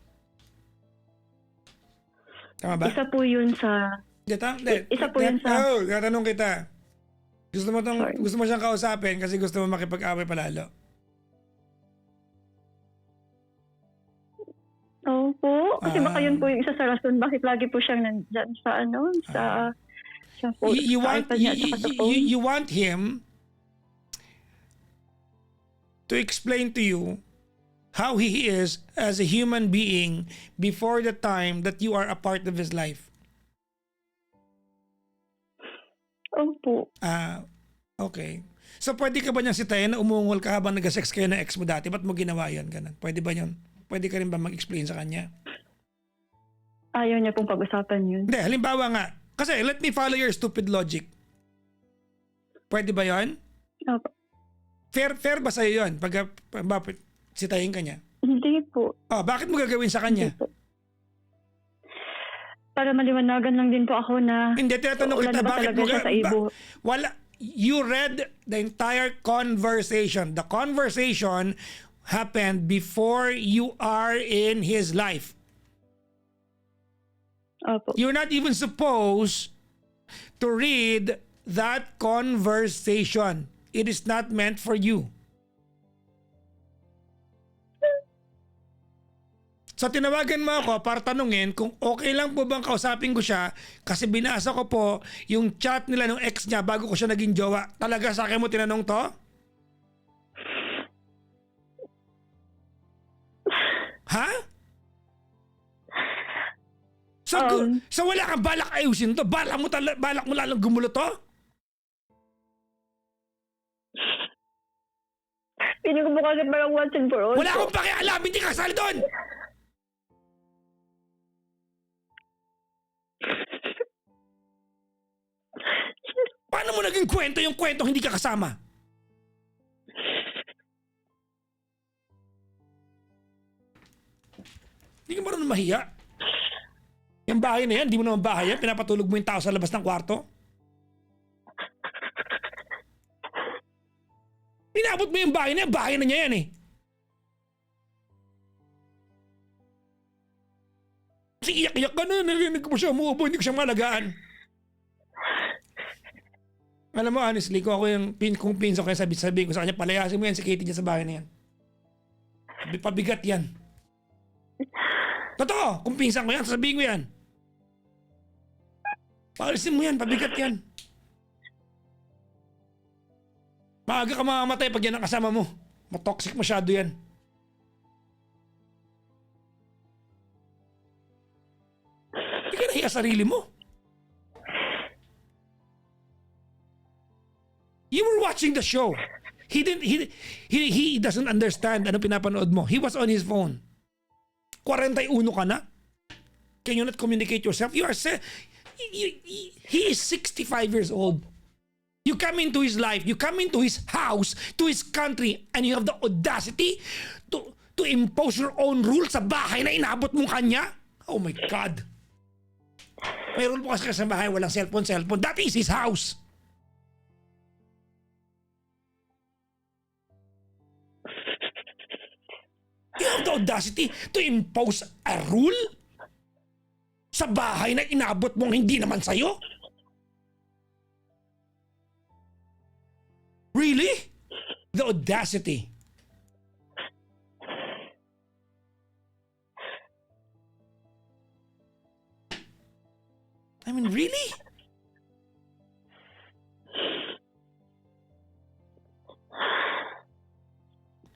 Tama ba? Isa po yun sa... Isa po yun sa... Oh, tatanong kita. Gusto mo siyang kausapin kasi gusto mo makipag-away palalo. Opo. Kasi baka yun po yung isa sa rason bakit lagi po siyang nandyan sa sa phone. You want sa iPad niya at saka sa phone. you want him to explain to you how he is as a human being before the time that you are a part of his life. Opo. Okay. So pwede ka ba niyang sitayin na umungol ka habang nag-sex kayo ng ex mo dati? Ba't mo ginawa yun? Ganun. Pwede ba yun? Pwede ka rin ba mag-explain sa kanya? Ayaw niya pong pag-usapan yun. Hindi, halimbawa nga. Kasi let me follow your stupid logic. Pwede ba yun? Opo. Fair ba sa'yo yun? Pag sitayin ka niya? Hindi po. Bakit mo gagawin sa kanya? Hindi po. Para maliwanagan lang din po ako na... Hindi, tinatanong kita, bakit mo siya sa ibo. Wala. You read the entire conversation. The conversation happened before you are in his life. Opo. You're not even supposed to read that conversation. It is not meant for you. So tinawagan mo ako para tanungin kung okay lang po bang kausapin ko siya kasi binasa ko po yung chat nila ng ex niya bago ko siya naging jowa. Talaga sa akin mo tinanong to? Ha? So wala kang balak ayusin to? Balak mo lalang gumulo to? Hindi ko po kasi parang once and for all. Wala akong pakialam, hindi ka kasali doon! Paano mo naging kwento yung kwentong hindi ka kasama? Hindi ka marunong mahiya. Yung bahay na yan, hindi mo naman bahay yan. Pinapatulog mo yung tao sa labas ng kwarto. Inabot mo yung bahay na niya yan eh. Kasi iyak-iyak ka na, narinig ko siya umuubo, hindi ko siya malagaan. Alam mo, honestly, kung ako kung pinso ko yan, sabihin ko sa kanya, palayasin mo yan si Katie dyan sa bahay na yan. Pabigat yan. Totoo, kung pinsan ko yan, sabihin ko yan. Paalisin mo yan, pabigat yan. Maaga ka mamamatay pag yan ang kasama mo. Matoxic masyado yan. Hindi ka nahiya sarili mo. You were watching the show. He doesn't understand ano pinapanood mo. He was on his phone. 41 ka na? Can you not communicate yourself? He is 65 years old. You come into his life, you come into his house, to his country, and you have the audacity to impose your own rules sa bahay na inabot mong kanya? Oh my God. May rule po kasi sa bahay, walang cellphone. That is his house. You have the audacity to impose a rule sa bahay na inabot mong hindi naman sa'yo? Really? The audacity. I mean, really?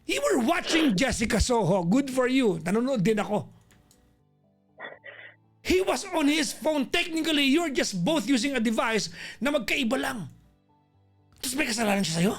You were watching Jessica Soho. Good for you. Nanonood din ako. He was on his phone. Technically, you're just both using a device na magkaiba lang. Tapos may kasalanan siya sa'yo?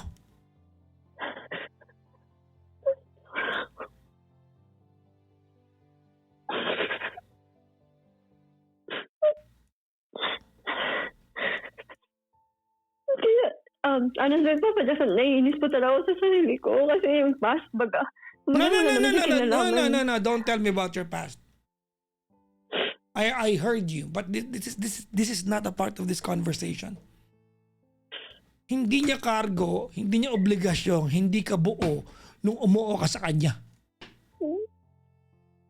Honestly po, naiinis po talaga ako sa sarili ko kasi yung past baga. No. Don't tell me about your past. I heard you, but this is not a part of this conversation. Hindi niya cargo, hindi niya obligasyon, hindi ka buo nung umuo ka sa kanya.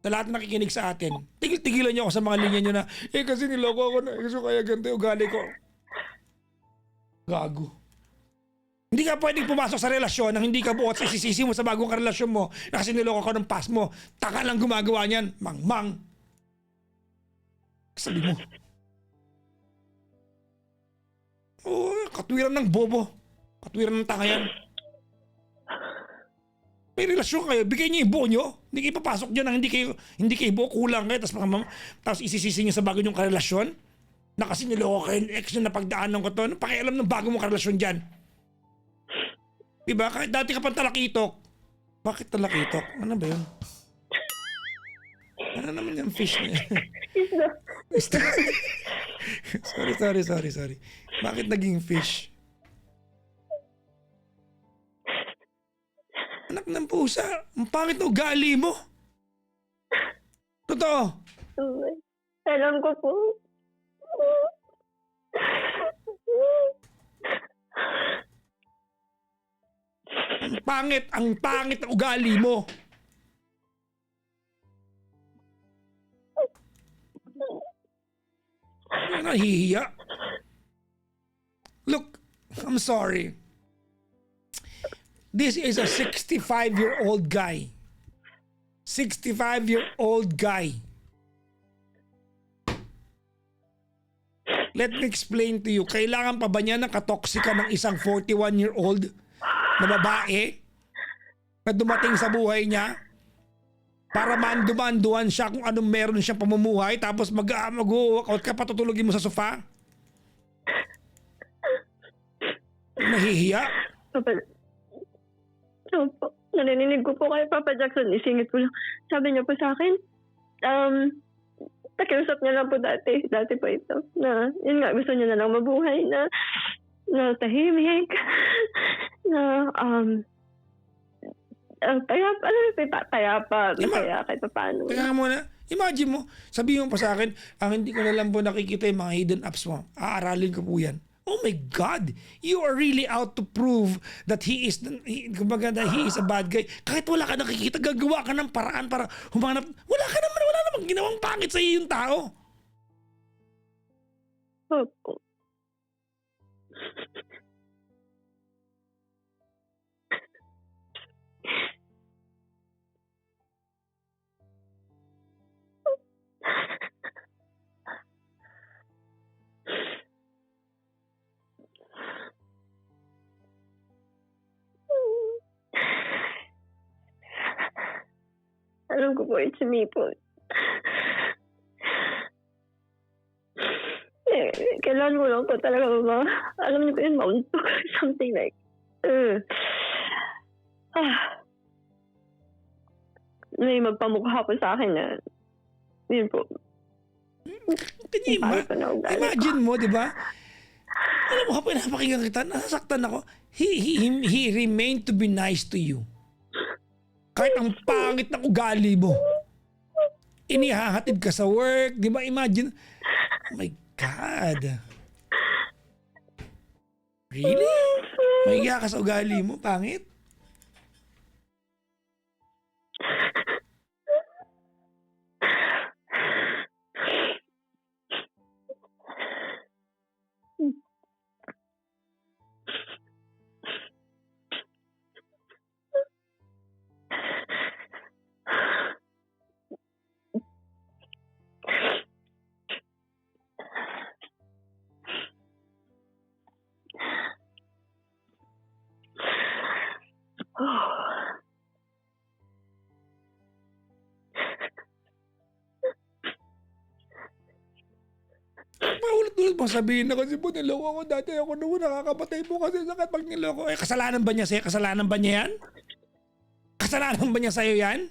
Sa lahat na nakikinig sa atin, tigil-tigilan niyo ako sa mga linya niyo na, kasi niloko ako na, kasi kaya ganito yung ugali ko. Gago. Hindi ka pwedeng pumasok sa relasyon nang hindi ka buo at isisisi mo sa bagong relasyon mo na kasi niloko ka ng past mo. Taka lang gumagawa niyan, mang-mang. Sabi mo. Oh, katwiran ng bobo. Katwiran ng tanga yan. May relasyon kayo, bigay niyo yung buo nyo. Hindi kayo papasok dyan nang hindi kayo buo, kulang kayo. Tapos isisisi niyo sa bago nyong karelasyon na kasi niloko kayo, ex nyo na pagdaanan ko to. Pakialam ng bago mong karelasyon dyan. Diba? Kahit dati ka pang talakitok. Bakit talakitok? Ano ba yun? Ano naman yung fish na yan? Sorry. Bakit naging fish? Anak ng pusa, ang pangit na ugali mo. Totoo. Alam ko po. Ang pangit na ugali mo. Nahihiya. Look, I'm sorry. This is a 65-year-old guy. 65-year-old guy. Let me explain to you. Kailangan pa ba niya ng katoksika ng isang 41-year-old na babae na dumating sa buhay niya para manduman-duan siya kung anong meron siyang pamumuhay tapos mag-walkout ka, patutulogin mo sa sofa? Nahihiya? Opo. Narinig ko po kay Papa Jackson. Isingit ko lang. Sabi niya po sa akin, pakiusap niya lang po dati. Dati po ito. Na, yun nga, gusto niya na lang mabuhay na tahimik. Na, payapa. Masaya kahit pa paano. Teka nga muna. Imagine mo, sabihin mo pa sa akin, hindi ko na lang po nakikita yung mga hidden apps mo. Aaralin ko po yan. Oh my God! You are really out to prove that he is a bad guy. Kahit wala ka nakikita, gagawa ka ng paraan para humanap. Wala namang ginawang pangit sa iyo yung tao. Opo. Alam ko po, it's me po. Kailan mo lang po talaga alam niyo po yun, mauntok. Something like, may magpamukha po sa akin na, yun po. Imagine mo, di ba? Alam mo, kapag napakinggan kita, nasasaktan ako. He remained to be nice to you. Kahit ang pangit ng ugali mo. Inihahatid ka sa work, di ba? Imagine. Oh my God. Really? Mahiya ka sa ugali mo, pangit? Paulit-ulit mo sabihin na kasi po niloko ako dati. Ako naman nakakapatay po kasi sakit pag niloko. Kasalanan ba niya sa'yo? Kasalanan ba niya yan? Kasalanan ba niya sa'yo yan?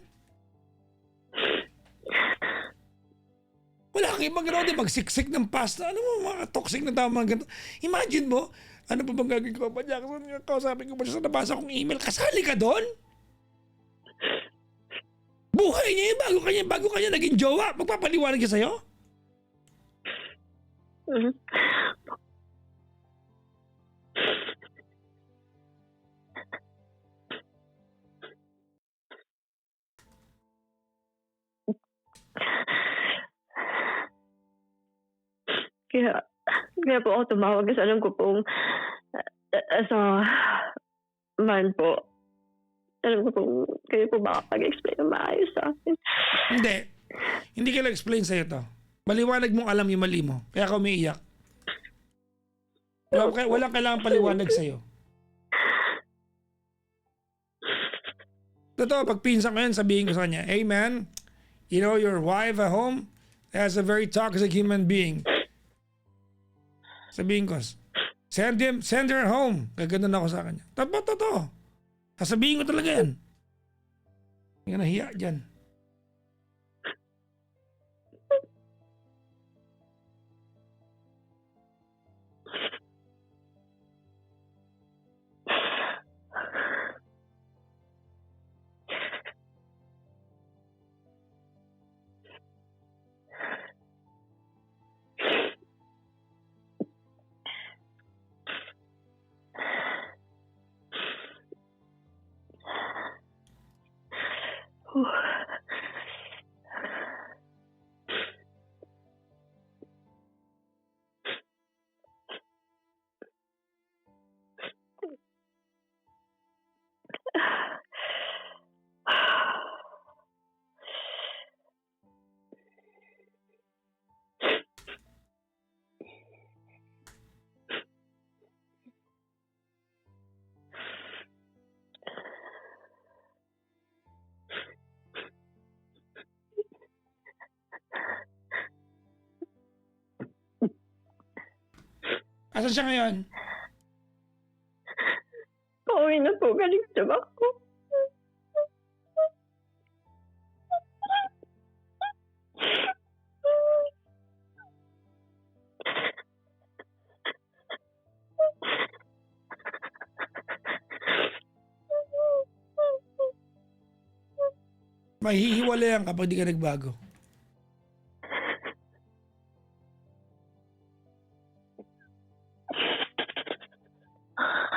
Wala kang ibang gano'n. Magsiksik ng pasta. Ano mo mga toxic na tama mga gano'n. Imagine mo, ano pa bang gagawin ko pa Jackson? Kausapin ko pa siya sa nabasa kong email. Kasali ka doon? Buhay niya yun bago kanya naging jowa. Magpapaliwanag siya sa'yo? Mhm. Kaya kaya po ako tumawag kasi alam ko pong as a man po, alam ko pong kayo po makapag-explain ng maayos sa akin. Hindi. Hindi ko explain sa'yo to. Maliwanag mong alam yung mali mo. Kaya ka umiiyak. Walang kailangan paliwanag sa'yo. Totoo, pag pinsan ko yan, sabihin ko sa kanya, hey man, you know your wife at home is a very toxic human being. Sabihin ko, send her home. Gaganon ako sa kanya. Totoo. Sasabihin ko talaga yan. Hindi ka nahiya dyan. Asan siya ngayon? Pauwi na po, galing sa bako. Mahihiwalayan kapag di ka nagbago.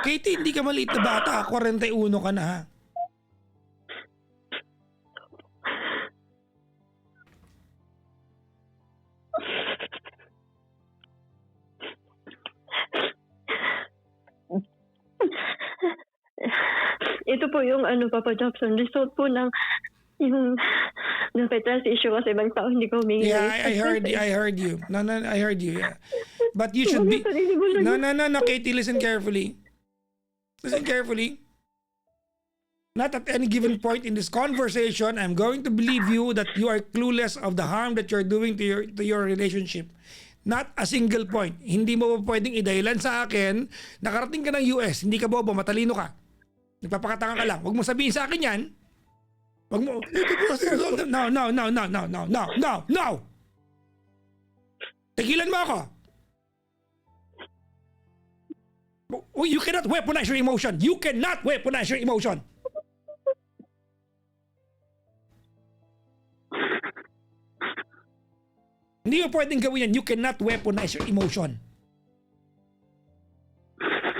Katie, hindi ka maliit na bata. 41 ka na ha. Ito po yung Papa Jackson, result po ng yung nakita issue kasi ibang tao hindi ko humingi. Yeah, I heard you. No, I heard you. Yeah. But you should be... No, Katie, listen carefully. Listen carefully. Not at any given point in this conversation, I'm going to believe you that you are clueless of the harm that you're doing to your relationship. Not a single point. Hindi mo pa pwedeng idahilan sa akin, nakarating ka ng US, hindi ka bobo, matalino ka. Nagpapakatanga ka lang. Huwag mo sabihin sa akin yan. Huwag mo, no. Tigilan mo ako. You cannot weaponize your emotion. You cannot weaponize your emotion. Hindi mo pwedeng gawin yan. You cannot weaponize your emotion.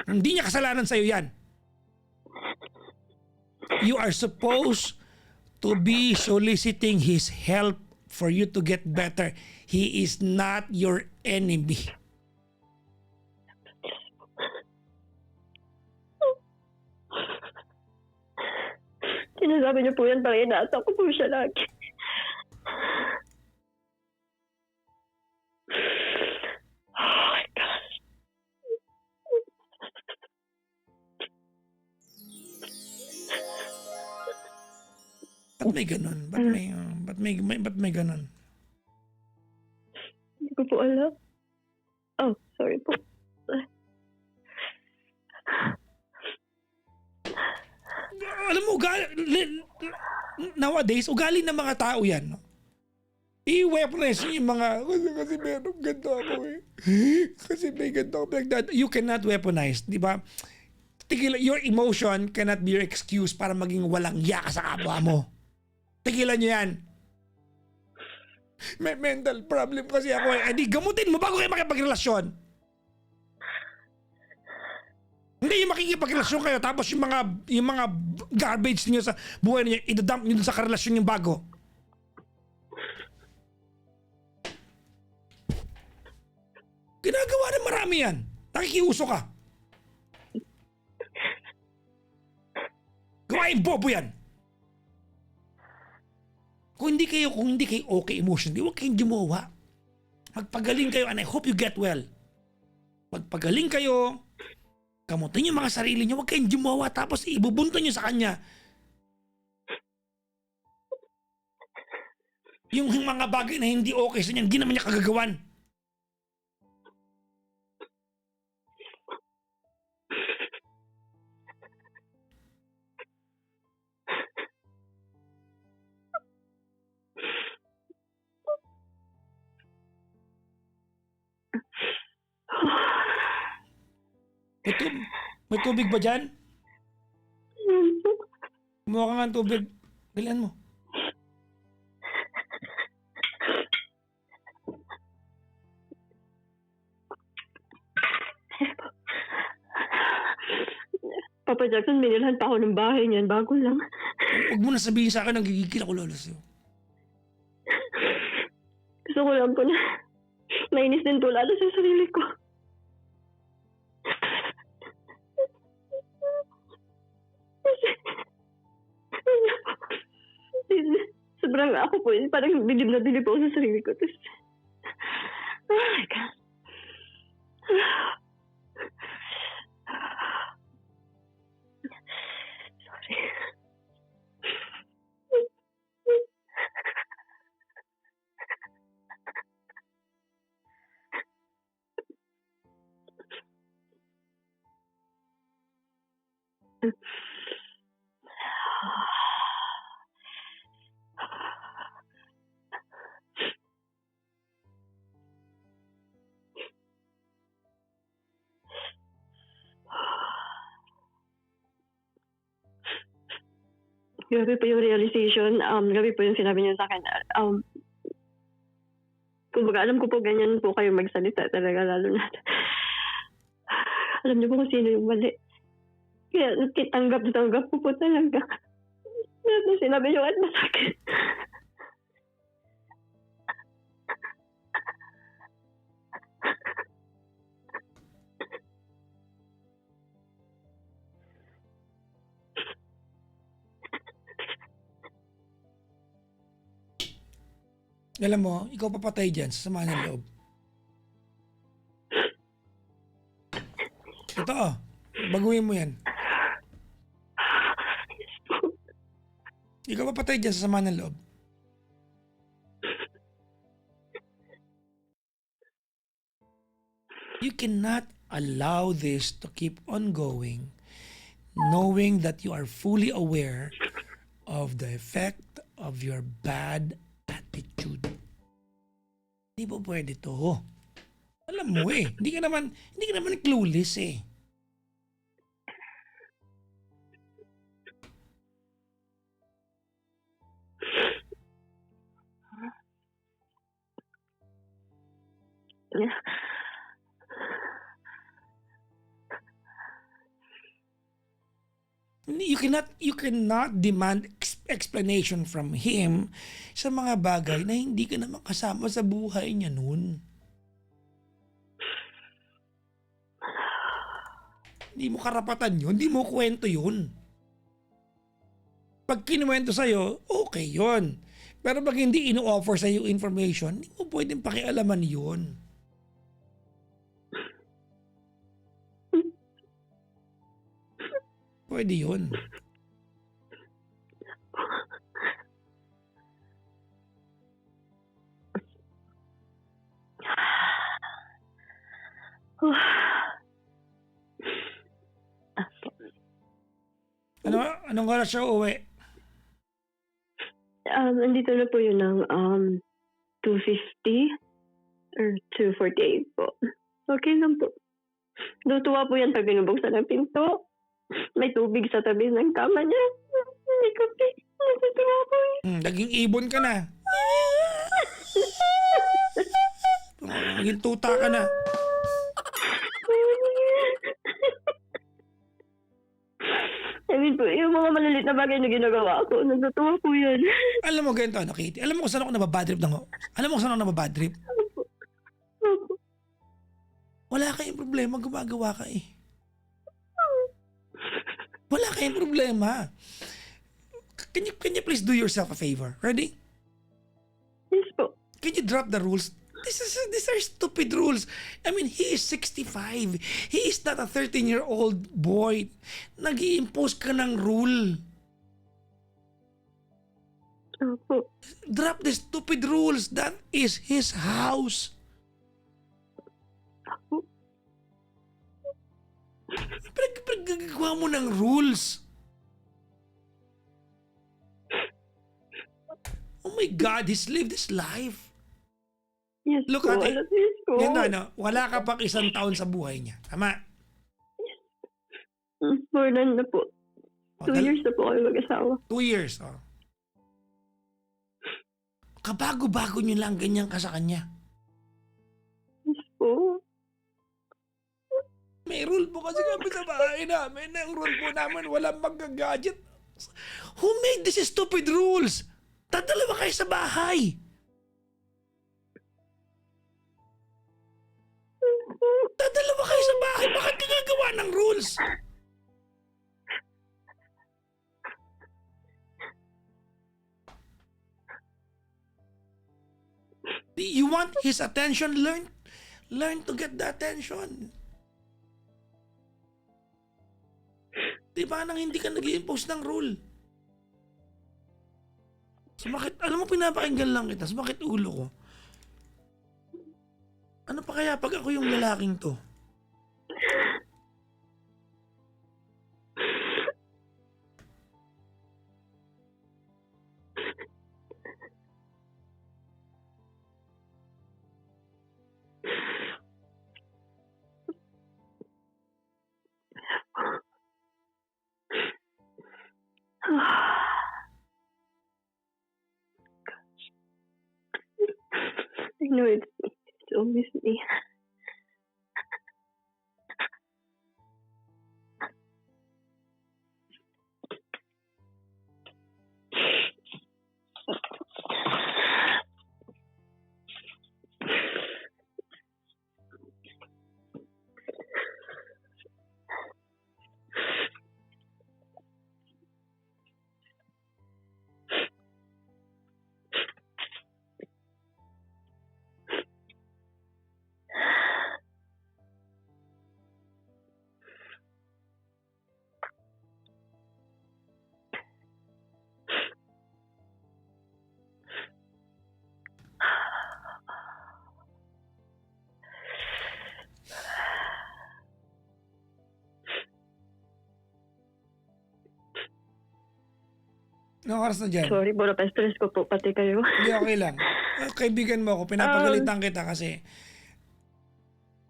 Hindi niya kasalanan sa'yo yan. You are supposed to be soliciting his help for you to get better. He is not your enemy. Sinasabi niyo po yan para inaasam ko po siya lagi. Oh my gosh. Ba't may ganun? Ba't may ganun? Hindi ko po alam. Oh, sorry po. Alam mo, nowadays, ugali ng mga tao yan. No? I-weaponize yung mga, kasi merong ganito ako eh. Kasi may ganito ako. Like that. You cannot weaponize, di ba? Your emotion cannot be your excuse para maging walang yaka sa kapwa mo. Tigilan nyo yan. May mental problem kasi ako eh. Di gamutin mo bago kayo makipagrelasyon. Hindi yung makikipagrelasyon kayo tapos yung mga garbage niyo sa buhay niyo idadump niyo sa karelasyon yung bago. Ginagawa ng marami yan. Nakikiuso ka. Gawain bobo yan. Kung hindi kayo okay emotionally, huwag kayong gumawa. Magpagaling kayo and I hope you get well. Magpagaling kayo, kamutin yung mga sarili niyo, huwag kayong gumawa tapos ibubunto niyo sa kanya. Yung mga bagay na hindi okay sa niya, hindi naman niya kagagawan. May tubig ba dyan? Kumuha ka nga ng tubig. Dalian mo. Papa Jackson, binilhan pa ako ng bahay niyan. Bago lang. Huwag mo na sabihin sa akin, nagigigil ako lalo sa'yo. Gusto ko lang po na nainis din tulad sa sarili ko. Sobrang ako po, parang bilib na bilib ako sa sarili ko. Tapos, oh my God. Sorry. Grabe po yung realization. Grabe po yung sinabi niyo sa akin. Kumbaga, alam ko po ganyan po kayo magsalita talaga, lalo na. Alam niyo po kung sino yung mali. Kaya tanggap ko po talaga. Sinabi niyo at masakit. Alam mo, ikaw papatay dyan sa sama ng loob. Totoo. Baguhin mo yan. Ikaw papatay dyan sa sama ng loob. You cannot allow this to keep on going knowing that you are fully aware of the effect of your bad attitude. Hindi po pwede to. Alam mo eh, hindi ka naman clueless eh. You cannot demand explanation from him sa mga bagay na hindi ka naman kasama sa buhay niya nun. Hindi mo karapatan yun, hindi mo kwento yun. Pag kinuwento sa'yo, okay yun. Pero pag hindi ino-offer sa'yo information, hindi mo pwedeng pakialaman yun. Pwede yun. Anong oras siya uuwi? Andito na po yun ng 2:50 or 2:48 po. Okay lang po. Natuwa po yan pag binubuksan ng pinto. May tubig sa tabi ng kama niya. May kape. Natutuwa po. Naging ibon ka na. Maging tuta ka na. I mean po, yung mga maliliit na bagay na ginagawa ko, natutuwa po yan. Alam mo ganito, ano, Katie? Alam mo kung saan ako nababadrip ng... Alam mo kung saan ako nababadrip? Wala kayong problema, gumagawa ka eh. Wala kayong problema. Can you please do yourself a favor? Ready? Yes po. Can you drop the rules? These are stupid rules. I mean, he is 65. He is not a 13-year-old boy. Nag-i-impose ka ng rule. Opo. Drop the stupid rules. That is his house. Pinagagawa mo ng rules. Oh my God, he's lived his life. Yes Look po. at it. Alam yes po. Yan ano, wala ka pang 1 taon sa buhay niya. Tama? More than na po. O, 2 years na po kayo mag-asawa. 2 years. Oh. Kabago-bago nyo lang ganyan ka sa kanya. Yes po. May rule po kasi kami sa bahay namin. Ang rule po namin, walang mag-gadget. Who made these stupid rules? Dadalawa kayo sa bahay. Dadalawa kayo sa bahay. Bakit ka gagawa ng rules? You want his attention? Learn to get the attention. Diba nang hindi ka nag-i-impose ng rule? Sumakit, alam mo pinapakinggan lang kita, sumakit ulo ko. Ano pa kaya pag ako yung lalaking to? I know it's me. It's always me. Anong oras na dyan? Sorry po, napastress ko po pati kayo. Hindi, okay lang. Kaibigan mo ako, pinapagalitan kita kasi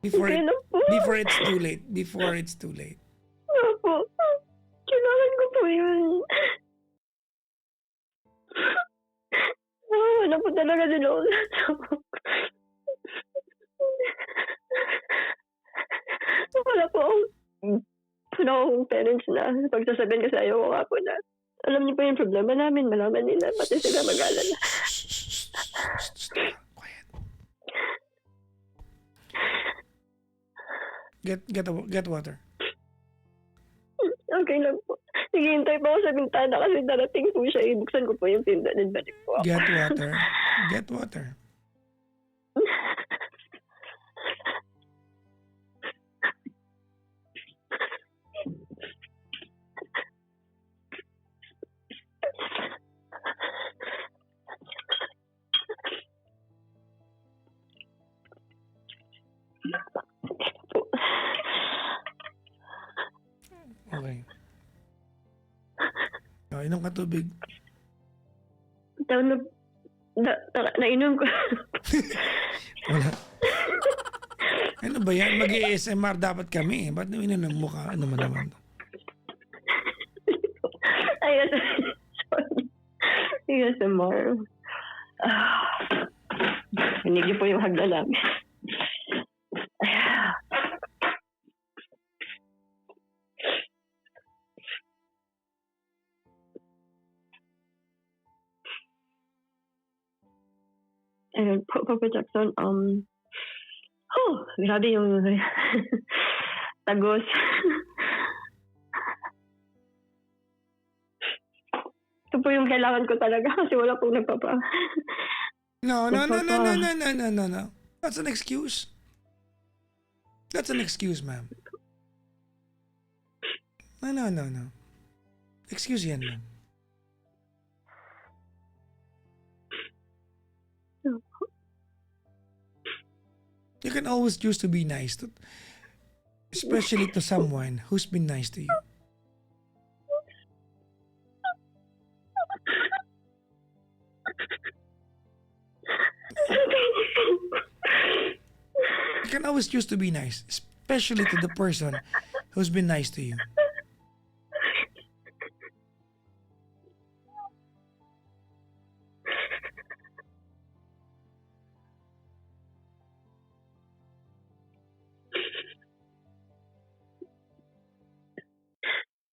Okay lang po. before it's too late. Before it's too late. Opo. Kailangan ko po yun. Wala po talaga din ako. Wala po akong parents na pagsasabihin kasi ayaw ko nga po na alam niyo po yung problema namin, malaman nila, pati sila mag-alala. Quiet. Get water. Okay lang po. Naghihintay po ako sa bintana kasi darating po siya. Ibuksan ko po yung pinto and balik po ako. Get water. Get water. Okay. Inom ka tubig. Nainom ko. Wala. Ano ba yan? Mag-ASMR dapat kami. Ba't naman ng mukha? Ano man naman? Ayun. Sorry. ASMR. Rinig niyo po yung hagda namin. Ayun po, Papa Jackson, grabe yung tagos. Ito po yung kailangan ko talaga kasi wala pong nagpapa. No. That's an excuse. That's an excuse, ma'am. No. Excuse yan, ma'am. You can always choose to be nice, especially to someone who's been nice to you. You can always choose to be nice, especially to the person who's been nice to you.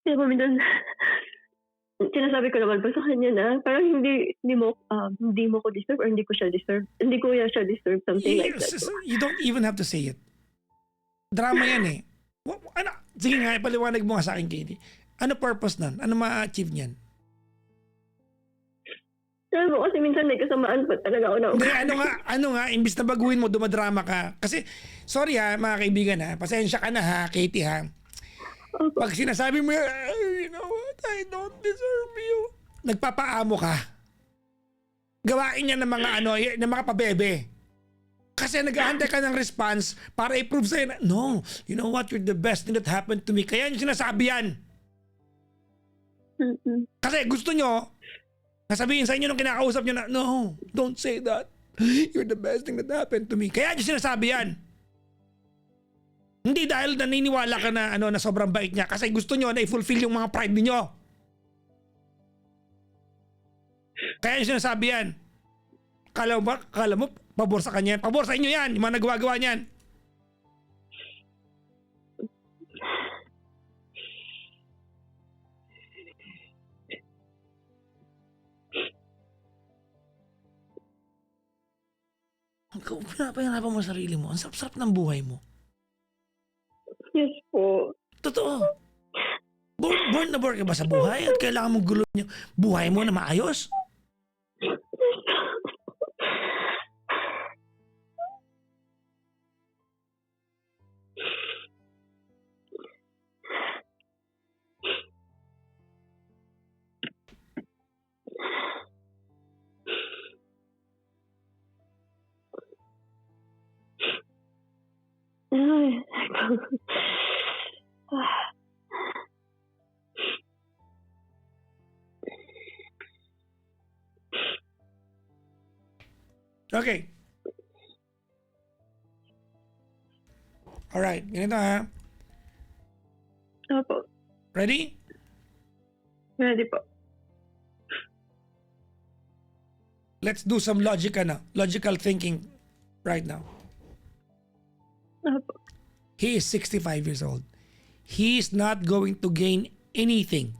Kaya po minsan, sinasabi ko naman po sa kanya na parang hindi mo ko deserve or hindi ko siya deserve. Hindi ko siya deserve, something like that. You don't even have to say it. Drama yan eh. Ano? Sige nga, ipaliwanag mo nga sa akin, Katie. Ano purpose nun? Ano ma-achieve niyan? Sabi mo kasi minsan may kasamaan po talaga ako na. Hindi, ano nga, imbis na baguhin mo, dumadrama ka. Kasi, sorry ha, mga kaibigan ha, pasensya ka na ha, Katie ha. Pag sinasabi mo, you know what, I don't deserve you. Nagpapaamo ka. Gawain niya ng mga ng mga pabebe. Kasi nag-aantay ka ng response para i-prove sa'yo na, no, you know what, you're the best thing that happened to me. Kaya yung sinasabi yan. Kasi gusto nyo, nasabihin sa inyo nung kinakausap nyo na, no, don't say that. You're the best thing that happened to me. Kaya yung sinasabi yan. Hindi dahil naniniwala ka na na sobrang bait niya kasi gusto niyo na i-fulfill yung mga pride niyo. Kaya yung sinasabi yan. Kala mo, pabor sa kanya yan. Pabor sa inyo yan, yung mga nagawa niyan. Pinapahirapan mo sarili mo. Ang sarap-sarap ng buhay mo. Yes po. Totoo. Born na born ka ba sa buhay at kailangan mong guluhin yung buhay mo na maayos? Okay. Alright, ganito ha. Opo. Ready? Ready po. Let's do some logical thinking right now. Opo. He is 65 years old. He is not going to gain anything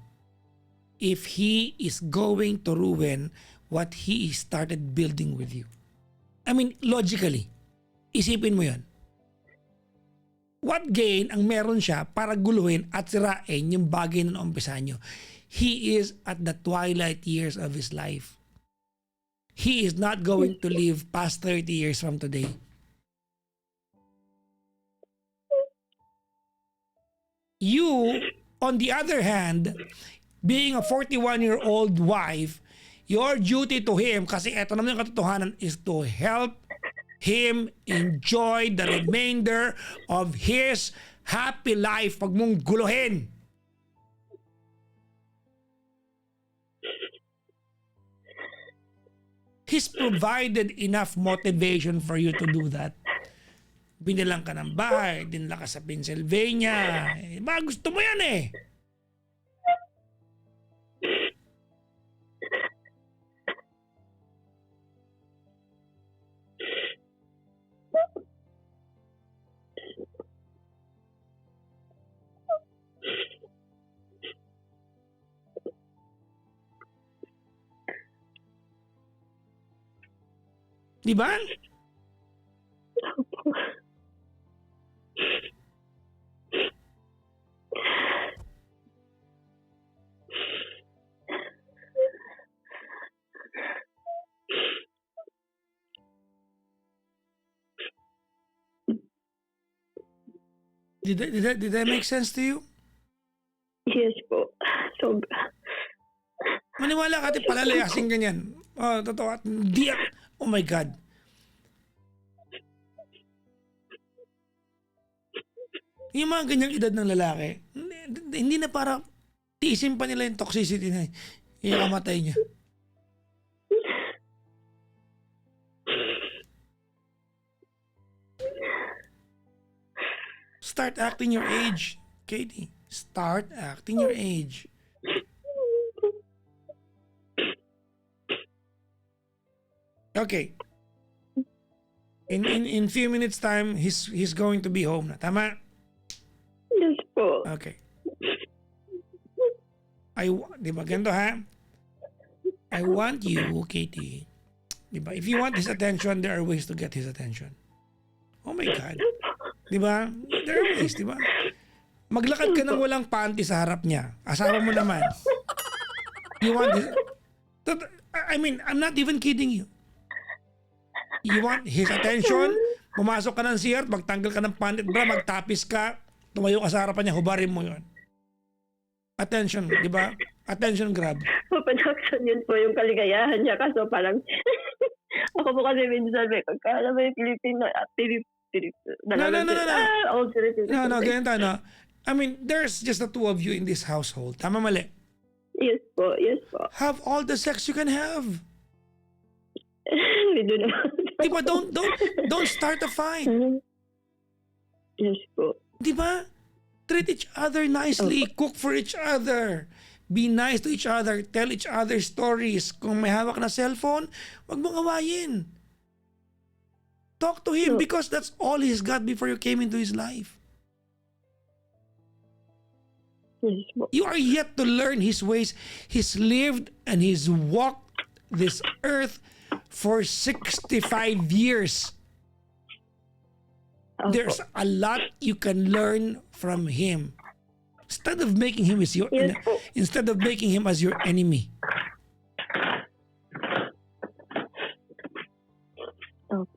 if he is going to ruin what he started building with you. I mean, logically, isipin mo yan. What gain ang meron siya para guluhin at sirain yung bagay na naumpisahan nyo? He is at the twilight years of his life. He is not going to live past 30 years from today. You, on the other hand, being a 41-year-old wife, your duty to him, kasi eto naman yung katotohanan, is to help him enjoy the remainder of his happy life. Pag mong guluhin. He's provided enough motivation for you to do that. Binilang ka ng bahay, dinala ka sa Pennsylvania. Gusto mo yan eh. Di ba? Opo. Did that make sense to you? Yes po. Sobra. Maniwala ka, ate, palalayasin ganyan. Oh, totoo. At hindi, oh my God. Yung mga ganyang edad ng lalaki, hindi na para tiisin pa nila yung toxicity na ikamatay niya. Start acting your age, Katie. Start acting your age. Okay. In few minutes time, he's going to be home na. Tama? Yes po. Okay. Di ba ganito ha? I want you, Katie. Di ba? If you want his attention, there are ways to get his attention. Oh my God. Di ba? There are ways, di ba? Maglakad ka ng walang panty sa harap niya. Asawa mo naman. You want his... I mean, I'm not even kidding you. You want his attention? Pumasok ka ng CR, magtanggal ka ng panty, bra, magtapis ka, tumayo ka sa harapan niya, hubarin mo yon. Attention, di ba? Attention grab. Papa Jackson, yun po yung kaligayahan niya. Kaso parang, ako po kasi minsan may pagkala may Filipino, old Filipino. No, ganyan no. I mean, there's just the two of you in this household. Tama mali? Yes po, yes po. Have all the sex you can have. We do not. Di ba? Don't start a fight. Yes po. Di ba? Treat each other nicely. Cook for each other. Be nice to each other. Tell each other stories. Kung may hawak na cellphone, wag mong awayin. Talk to him because that's all he's got before you came into his life. Yes po. You are yet to learn his ways. He's lived and he's walked this earth for 65 years. Opo. There's a lot you can learn from him. Instead of making him as your Yes po. instead of making him as your enemy. Opo.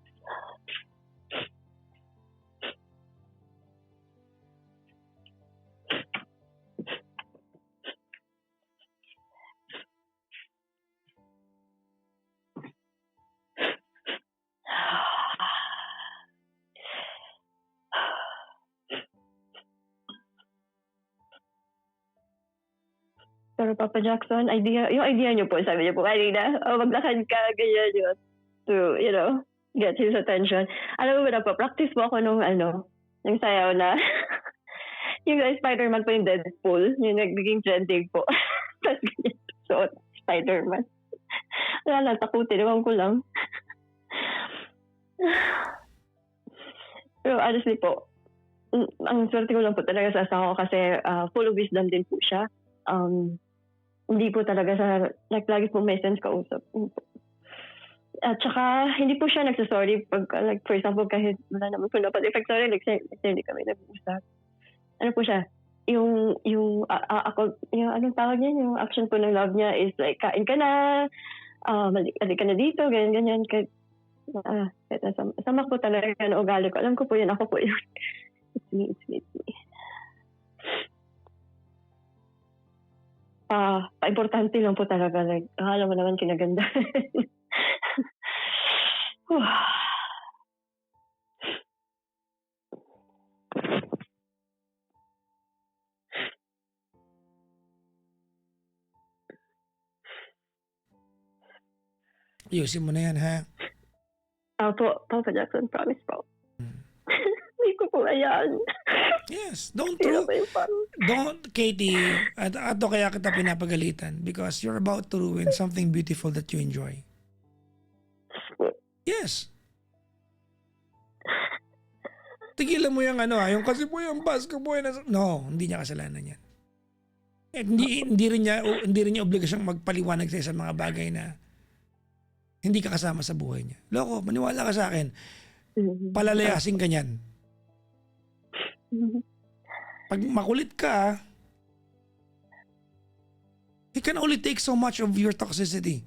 Pero Papa Jackson, yung idea niyo po, sabi niyo po kanina, maglakad ka, ganyan yun, to, get his attention. Alam mo ba, practice po ako nung yung sayaw na, yung Spider-Man po yung Deadpool, yung nagiging trending po. Tapos ganyan, so, Spider-Man. Wala lang, takutin, ewan ko lang. Pero honestly po, ang swerte ko lang po talaga sa asawa ko kasi full of wisdom din po siya. Hindi po talaga sa, lagi po may sense kausap. At saka, hindi po siya nagsasorry pag, for example, kahit wala naman po napag-effect, sorry, hindi kami nag-uusap. Ano po siya, yung anong tawag niya, yung action po ng love niya is like, kain ka na, malik ka na dito, ganyan. Kahit sama ko talaga na ugali ko. Alam ko po yun, ako po yun. It's me. Pa-importante lang po talaga. Like, alam mo naman kinaganda. Ayusin mo na yan, ha? Po, Papa Jackson, promise po. Hindi ko po ayan. Yes. Don't, Katie, ato kaya kita pinapagalitan because you're about to ruin something beautiful that you enjoy. Yes. Tigilan mo yung yung kasi po yung basketball. No, hindi niya kasalanan yan. At hindi rin niya obligasyong magpaliwanag sa isang mga bagay na hindi ka kasama sa buhay niya. Loko, maniwala ka sa akin. Palalayasin ka niyan. Pag makulit ka, he can only take so much of your toxicity.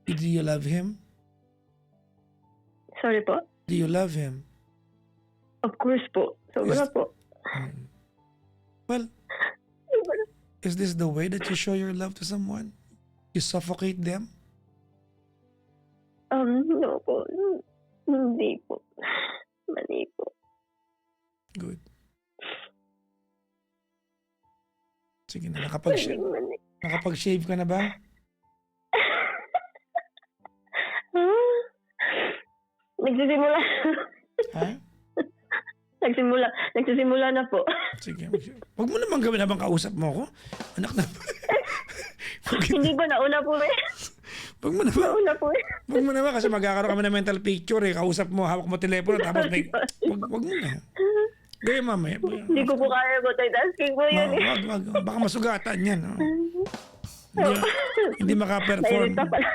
Do you love him? Sorry po? Do you love him? Of course po. Sobra po. Well, is this the way that you show your love to someone? You suffocate them? No po. Hindi po. Mali po. Good. Sige na, Mali. nakapag-shave ka na ba? Nagsisimula. Ha? Nagsisimula na po. Sige. Huwag mo naman gawin habang kausap mo ako. Anak na. Hindi ko nauna po eh. Huwag mo naman. Nauna po eh. Huwag mo naman kasi magkakaroon kami ng mental picture eh. Kausap mo, hawak mo telepono, tapos may... Huwag mo na. Gaya mamaya. Hindi ko po kaya multitasking po yun eh. Wag. Baka masugatan yan. Hindi maka-perform. Nairita pala.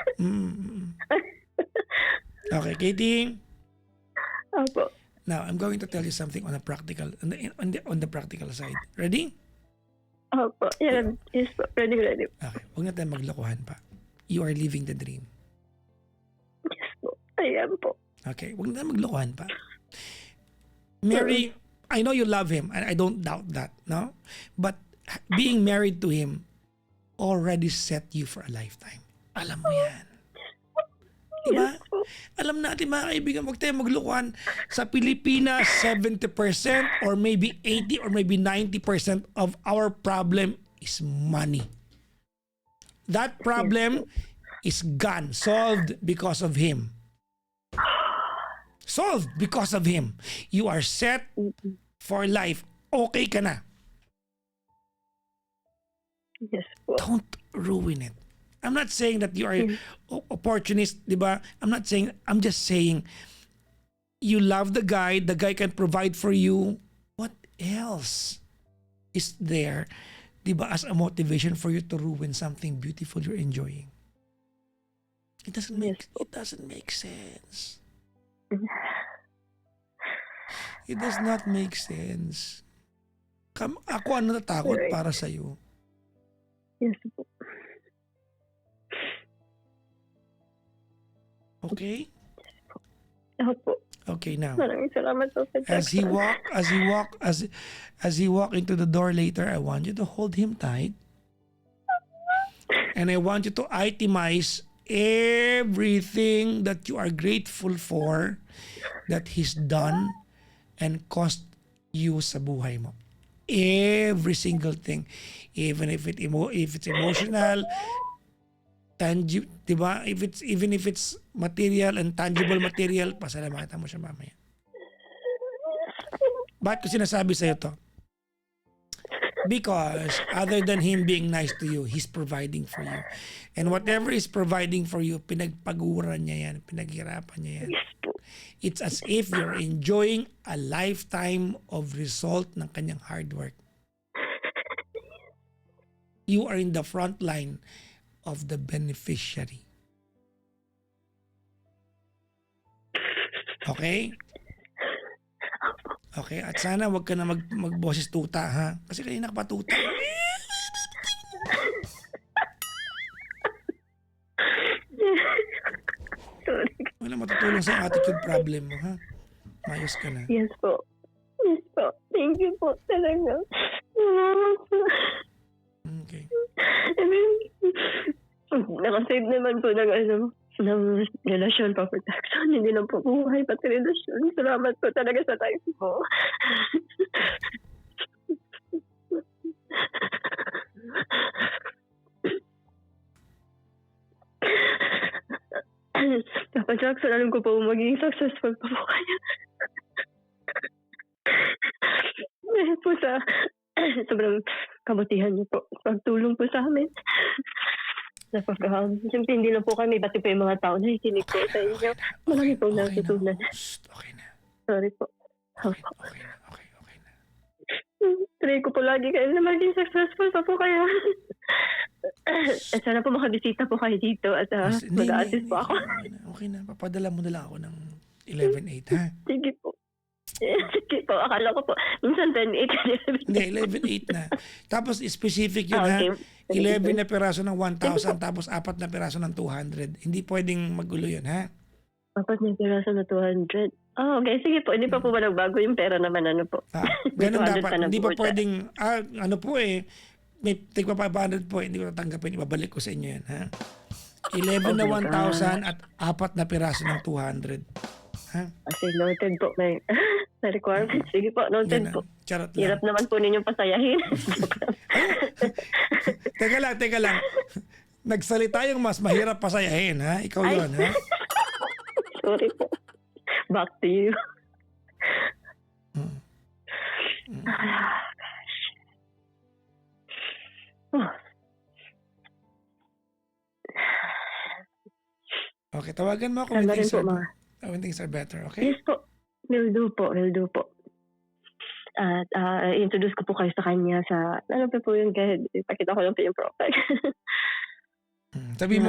Okay, Katie. Opo. Now, I'm going to tell you something on a practical, on the practical side. Ready? Opo. Yan. Yes po. Ready. Okay, huwag na tayo maglokohan pa. You are living the dream. Yes po. Ayan po. Okay, huwag na tayo maglokohan pa. Mary, I know you love him, and I don't doubt that, no? But being married to him already set you for a lifetime. Alam mo yan. Diba? Yes po. Alam natin mga kaibigan, huwag tayo maglukuhan. Sa Pilipinas, 70% or maybe 80 or maybe 90% of our problem is money. That problem is gone, solved because of him. Solved because of him. You are set for life. Okay ka na. Yes po. Don't ruin it. I'm not saying that you are opportunist, di ba? I'm just saying you love the guy can provide for you. What else is there, di ba, as a motivation for you to ruin something beautiful you're enjoying? It doesn't make sense. It does not make sense. Ako ang natatakot para sa'yo. Yes po. Okay? Opo. Okay, now. Maraming salamat po sa As he walk into the door later, I want you to hold him tight. And I want you to itemize everything that you are grateful for that he's done and cost you sa buhay mo. Every single thing. Even if it's emotional, tangible, diba? Even if it's material and tangible material, pasalamatan mo siya mamaya. Bakit ko sinasabi sa'yo to? Because other than him being nice to you, he's providing for you. And whatever he's providing for you, pinagpaguran niya yan, pinaghirapan niya yan. It's as if you're enjoying a lifetime of result ng kanyang hard work. You are in the front line of the beneficiary. Okay? Okay, at sana wag ka na magboses tuta, ha? Kasi kanina ka pa tuta. Sorry. Wala matutulong sa attitude problem mo, ha? Mayos ka na. Yes po. Yes po. Thank you po talaga. Salamat po. Okay. I mean, nakasave naman po ng relasyon pa protection. Hindi lang po buhay pati relasyon. Salamat po talaga sa time mo. Papa Jackson, alam ko po magiging successful pa po kayo. Dahil po sa sobrang kabutihan niyo po. Pagtulong po sa amin. Siyempre hindi lang po kami, pati po yung mga tao na ikinig po sa inyo. Marami po natutunan. Okay na. Sorry po. Okay na. Try ko po lagi kayo na maging successful pa po kayo. Sana po makabisita po kayo dito at Hindi, mag-a-assist po ako. Okay na. Papadala mo na lang ako ng 11.8, ha? Sige po. Sige po, akala ko po. Minsan 10-8. Hindi, 11.8 na. Tapos specific yun, ha? Okay. 11 na piraso ng 1,000 tapos 4 na piraso ng 200. Hindi pwedeng magulo yun, ha? Apat na piraso na 200. Okay. Sige po. Hindi pa po ba nagbago yung pera naman, ano po? Ganun 200 dapat. pa na Hindi po pa siya. pwedeng, ano po may tigpa 500 po, hindi ko tatanggapin. Ibabalik ko sa inyo yan, ha? 11 na Oh my 1,000 at 4 na piraso ng 200. Ha? Kasi noted po. May requirement. Sige po, noted Yan po. na. Charot lang. Hirap naman po ninyong pasayahin. Teka lang. Nagsalita yung mas mahirap pasayahin, ha? Ikaw Ay. yun, ha? Sorry po. Back to you. Okay, tawagan mo ako Sana rin po, ma. when things are better, okay? Yes po. Will do po. At introduce ko po kayo sa kanya sa, ano pa po yung kahit ipakita ko lang po yung profile. Sabi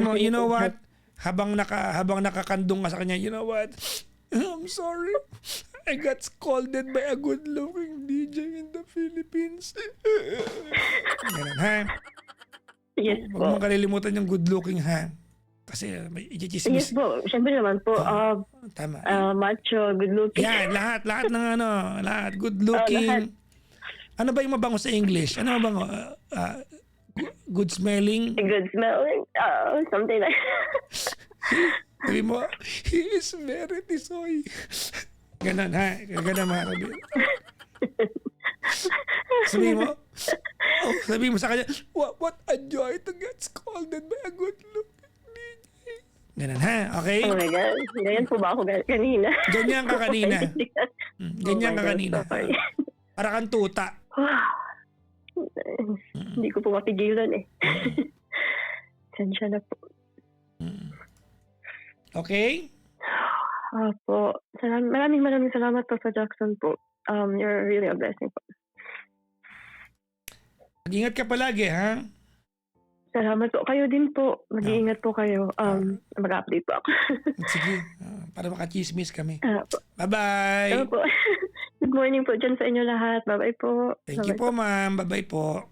mo, you know what? Habang nakakandong ka sa kanya, you know what? I'm sorry. I got scolded by a good-looking DJ in the Philippines. Ganun, ha? Yes Huwag po. mong kalilimutan yung good-looking, ha? Kasi may Yes i-chismis. po. Siyempre naman po. Tama. Macho, good looking. Yan, lahat ng lahat. Good-looking. lahat. Ano ba yung mabango sa English? Ano mabango? Good smelling? Good smelling. Something like Sabi mo, he is very tisoy. Ganon, ha? Ganon, mga kabi. Sabi mo sa kanya, what a joy to get scolded by a good looking DJ. Ganon, ha? Okay? oh my God. Ganyan po ba ako kanina? Ganyan ka kanina. Ganyan Oh ka my God, kanina. so sorry. Para kang tuta. Hindi ko po mapigilan eh. Sensya na po. Okay? Po. Maraming salamat po sa Jackson po. You're really a blessing po. Mag-ingat ka palagi, ha? Salamat po. Kayo din po. Mag-iingat po kayo. Mag-update po ako. Sige. Para makachismis kami. Po. Bye-bye. Ano po? Good morning po dyan sa inyo lahat. Bye-bye po. Thank you po, ma'am. Bye-bye po.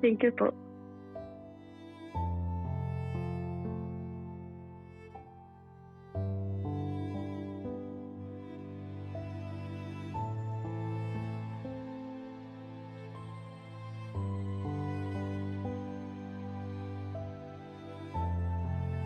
Thank you po.